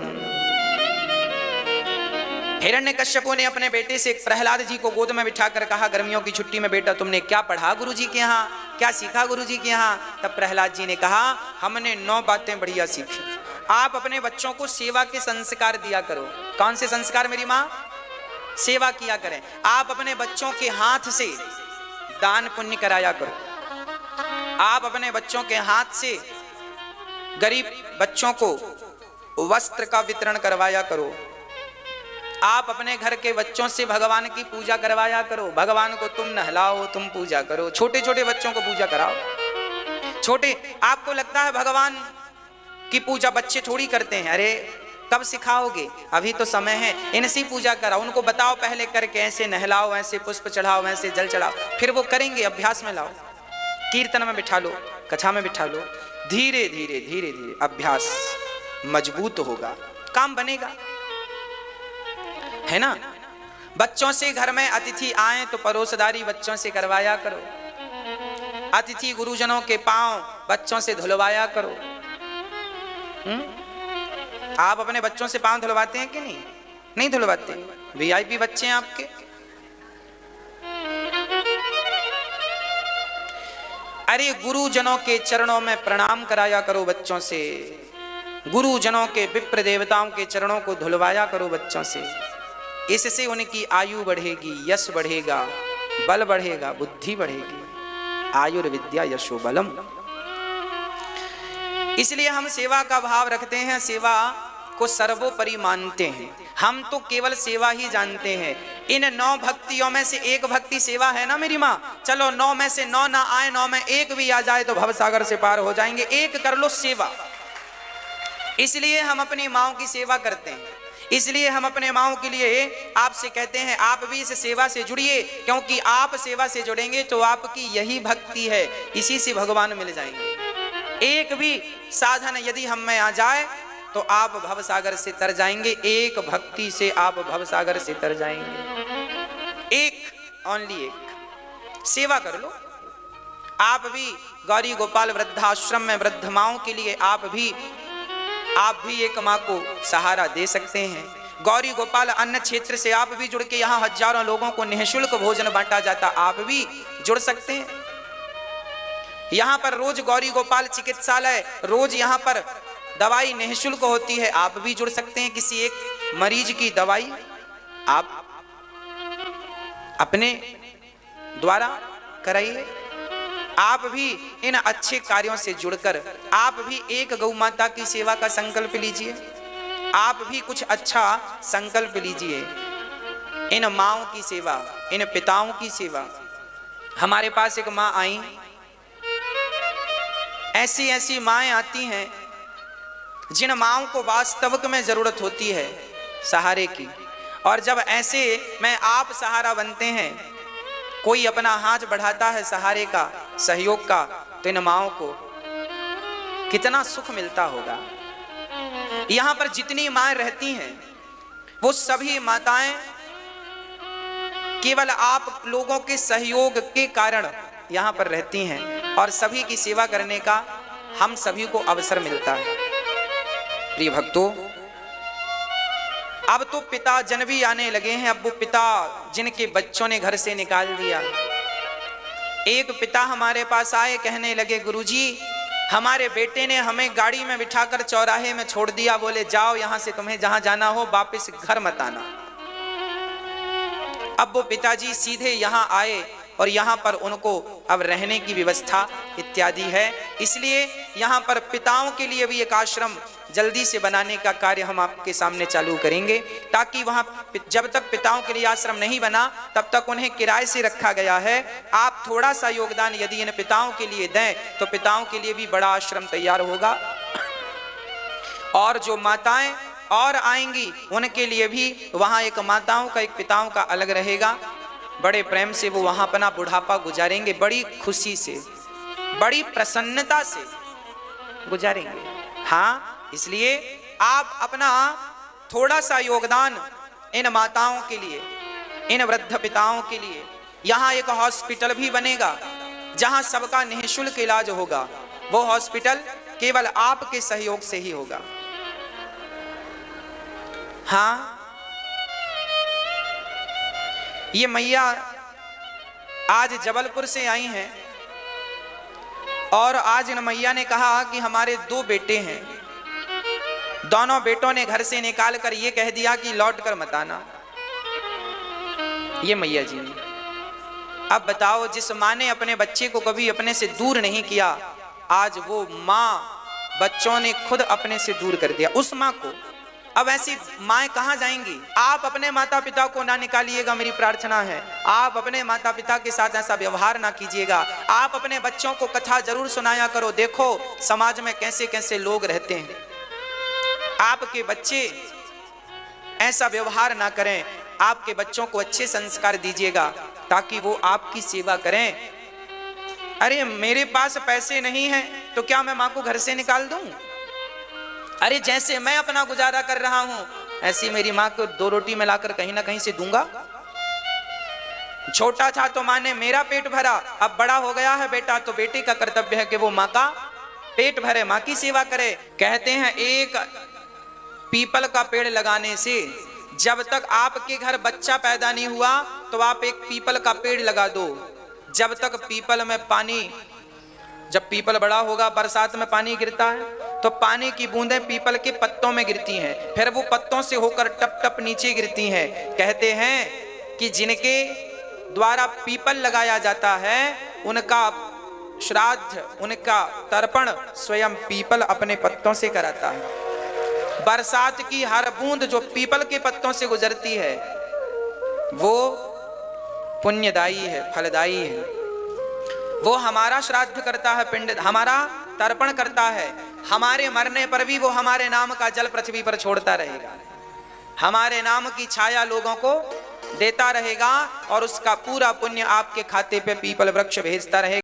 A: हिरण्यकश्यपु ने अपने बेटे से प्रहलाद जी को गोद में बिठाकर कहा गर्मियों की छुट्टी में बेटा तुमने क्या पढ़ा गुरुजी के यहाँ, क्या सीखा गुरुजी के यहाँ? तब प्रहलाद जी ने कहा हमने 9 बातें बढ़िया सीखी। आप अपने बच्चों को सेवा के संस्कार दिया करो। कौन से संस्कार मेरी माँ? सेवा किया करें। आप अपने बच्चों के हाथ से दान पुण्य कराया करो। आप अपने बच्चों के हाथ से गरीब बच्चों को वस्त्र का वितरण करवाया करो। आप अपने घर के बच्चों से भगवान की पूजा करवाया करो। भगवान को तुम नहलाओ, तुम पूजा करो। छोटे छोटे बच्चों को पूजा कराओ। छोटे, आपको लगता है भगवान की पूजा बच्चे थोड़ी करते हैं, अरे कब सिखाओगे, अभी तो समय है, इनसे पूजा कराओ। उनको बताओ पहले करके, ऐसे नहलाओ, ऐसे पुष्प चढ़ाओ, ऐसे जल चढ़ाओ, फिर वो करेंगे। अभ्यास में लाओ, कीर्तन में बिठा लो, कथा में बिठा लो। धीरे धीरे धीरे धीरे अभ्यास मजबूत होगा, काम बनेगा, है ना। बच्चों से घर में अतिथि आए तो परोसदारी बच्चों से करवाया करो। अतिथि गुरुजनों के पांव बच्चों से धुलवाया करो। आप अपने बच्चों से पांव धुलवाते हैं कि नहीं? नहीं धुलवाते। वीआईपी बच्चे हैं आपके। अरे गुरुजनों के चरणों में प्रणाम कराया करो बच्चों से। गुरुजनों के विप्र देवताओं के चरणों को धुलवाया करो बच्चों से। इससे उनकी आयु बढ़ेगी, यश बढ़ेगा, बल बढ़ेगा, बुद्धि बढ़ेगी। आयुर्विद्या यशो बलम। इसलिए हम सेवा का भाव रखते हैं, सेवा को सर्वोपरि मानते हैं। हम तो केवल सेवा ही जानते हैं। इन 9 भक्तियों में से एक भक्ति सेवा है ना मेरी माँ, चलो 9 में से 9 ना आए, 9 में एक भी आ जाए तो भवसागर से पार हो जाएंगे। एक कर लो सेवा। इसलिए हम अपनी माँओं की सेवा करते हैं, इसलिए हम अपने माँओं के लिए आपसे कहते हैं आप भी इस सेवा से जुड़िए, क्योंकि आप सेवा से जुड़ेंगे तो आपकी यही भक्ति है, इसी से भगवान मिल जाएंगे। एक भी साधन यदि हम में आ जाए तो आप भवसागर से तर जाएंगे, एक भक्ति से आप भवसागर से तर जाएंगे। एक, ओनली एक सेवा कर लो। आप भी गौरी गोपाल वृद्धाश्रम में वृद्ध माँओं के लिए आप भी एक माँ को सहारा दे सकते हैं। गौरी गोपाल अन्न क्षेत्र से आप भी जुड़ के यहाँ हजारों लोगों को निःशुल्क भोजन बांटा जाता, आप भी जुड़ सकते हैं। यहाँ पर रोज गौरी गोपाल चिकित्सालय, रोज यहाँ पर दवाई निःशुल्क होती है, आप भी जुड़ सकते हैं। किसी एक मरीज की दवाई आप अपने द्वारा कराइए। आप भी इन अच्छे कार्यों से जुड़कर आप भी एक गौ माता की सेवा का संकल्प लीजिए, आप भी कुछ अच्छा संकल्प लीजिए। इन माँओं की सेवा, इन पिताओं की सेवा। हमारे पास एक माँ आई, ऐसी ऐसी माएँ आती हैं जिन माँओं को वास्तविक में जरूरत होती है सहारे की, और जब ऐसे में आप सहारा बनते हैं, कोई अपना हाथ बढ़ाता है सहारे का, सहयोग का, तो इन माँओं को कितना सुख मिलता होगा। यहाँ पर जितनी माएँ रहती हैं वो सभी माताएं केवल आप लोगों के सहयोग के कारण यहाँ पर रहती हैं, और सभी की सेवा करने का हम सभी को अवसर मिलता है। प्रिय भक्तों, अब तो पिता जन भी आने लगे हैं। अब वो पिता जिनके बच्चों ने घर से निकाल दिया, एक पिता हमारे पास आए, कहने लगे गुरुजी हमारे बेटे ने हमें गाड़ी में बिठाकर चौराहे में छोड़ दिया, बोले जाओ यहां से, तुम्हें जहां जाना हो वापस घर मत आना। अब वो पिताजी सीधे यहाँ आए और यहाँ पर उनको अब रहने की व्यवस्था इत्यादि है, इसलिए यहाँ पर पिताओं के लिए भी एक आश्रम जल्दी से बनाने का कार्य हम आपके सामने चालू करेंगे, ताकि वहाँ जब तक पिताओं के लिए आश्रम नहीं बना तब तक उन्हें किराए से रखा गया है। आप थोड़ा सा योगदान यदि इन पिताओं के लिए दें तो पिताओं के लिए भी बड़ा आश्रम तैयार होगा, और जो माताएं और आएंगी उनके लिए भी वहाँ एक माताओं का एक पिताओं का अलग रहेगा। बड़े प्रेम से वो वहाँ अपना बुढ़ापा गुजारेंगे, बड़ी खुशी से, बड़ी प्रसन्नता से गुजारेंगे। हाँ, इसलिए आप अपना थोड़ा सा योगदान इन माताओं के लिए, इन वृद्ध पिताओं के लिए, यहाँ एक हॉस्पिटल भी बनेगा जहाँ सबका निःशुल्क इलाज होगा। वो हॉस्पिटल केवल आपके सहयोग से ही होगा। हाँ, ये मैया आज जबलपुर से आई हैं, और आज इन मैया ने कहा कि हमारे 2 बेटे हैं, दोनों बेटों ने घर से निकाल कर ये कह दिया कि लौट कर मत आना। ये मैया जी ने, अब बताओ, जिस माँ ने अपने बच्चे को कभी अपने से दूर नहीं किया, आज वो माँ बच्चों ने खुद अपने से दूर कर दिया उस माँ को। अब ऐसी माएँ कहाँ जाएंगी? आप अपने माता पिता को ना निकालिएगा, मेरी प्रार्थना है। आप अपने माता पिता के साथ ऐसा व्यवहार ना कीजिएगा। आप अपने बच्चों को कथा जरूर सुनाया करो। देखो समाज में कैसे कैसे लोग रहते हैं। आपके बच्चे ऐसा व्यवहार ना करें, आपके बच्चों को अच्छे संस्कार दीजिएगा ताकि वो आपकी सेवा करें। अरे मेरे पास पैसे नहीं हैं तो क्या मैं माँ को घर से निकाल दूं? अरे जैसे मैं अपना गुजारा कर रहा हूं ऐसी मेरी माँ को 2 रोटी में लाकर कहीं ना कहीं से दूंगा। छोटा था तो माँ ने मेरा पेट भरा, अब बड़ा हो गया है बेटा तो बेटे का कर्तव्य है कि वो माँ का पेट भरे, माँ की सेवा करे। कहते हैं एक पीपल का पेड़ लगाने से, जब तक आपके घर बच्चा पैदा नहीं हुआ तो आप एक पीपल का पेड़ लगा दो। जब तक पीपल में पानी, जब पीपल बड़ा होगा बरसात में पानी गिरता है तो पानी की बूंदें पीपल के पत्तों में गिरती हैं, फिर वो पत्तों से होकर टप टप नीचे गिरती हैं। कहते हैं कि जिनके द्वारा पीपल लगाया जाता है उनका श्राद्ध, उनका तर्पण स्वयं पीपल अपने पत्तों से कराता है। बरसात की हर बूंद जो पीपल के पत्तों से गुजरती है वो पुण्यदायी है, फलदायी है। वो हमारा श्राद्ध करता है, पिंड हमारा तर्पण करता है। हमारे मरने पर भी वो हमारे नाम का जल पृथ्वी पर छोड़ता रहेगा, हमारे नाम की छाया लोगों को देता रहेगा और उसका पूरा पुण्य आपके खाते पे पीपल वृक्ष भेजता रहेगा।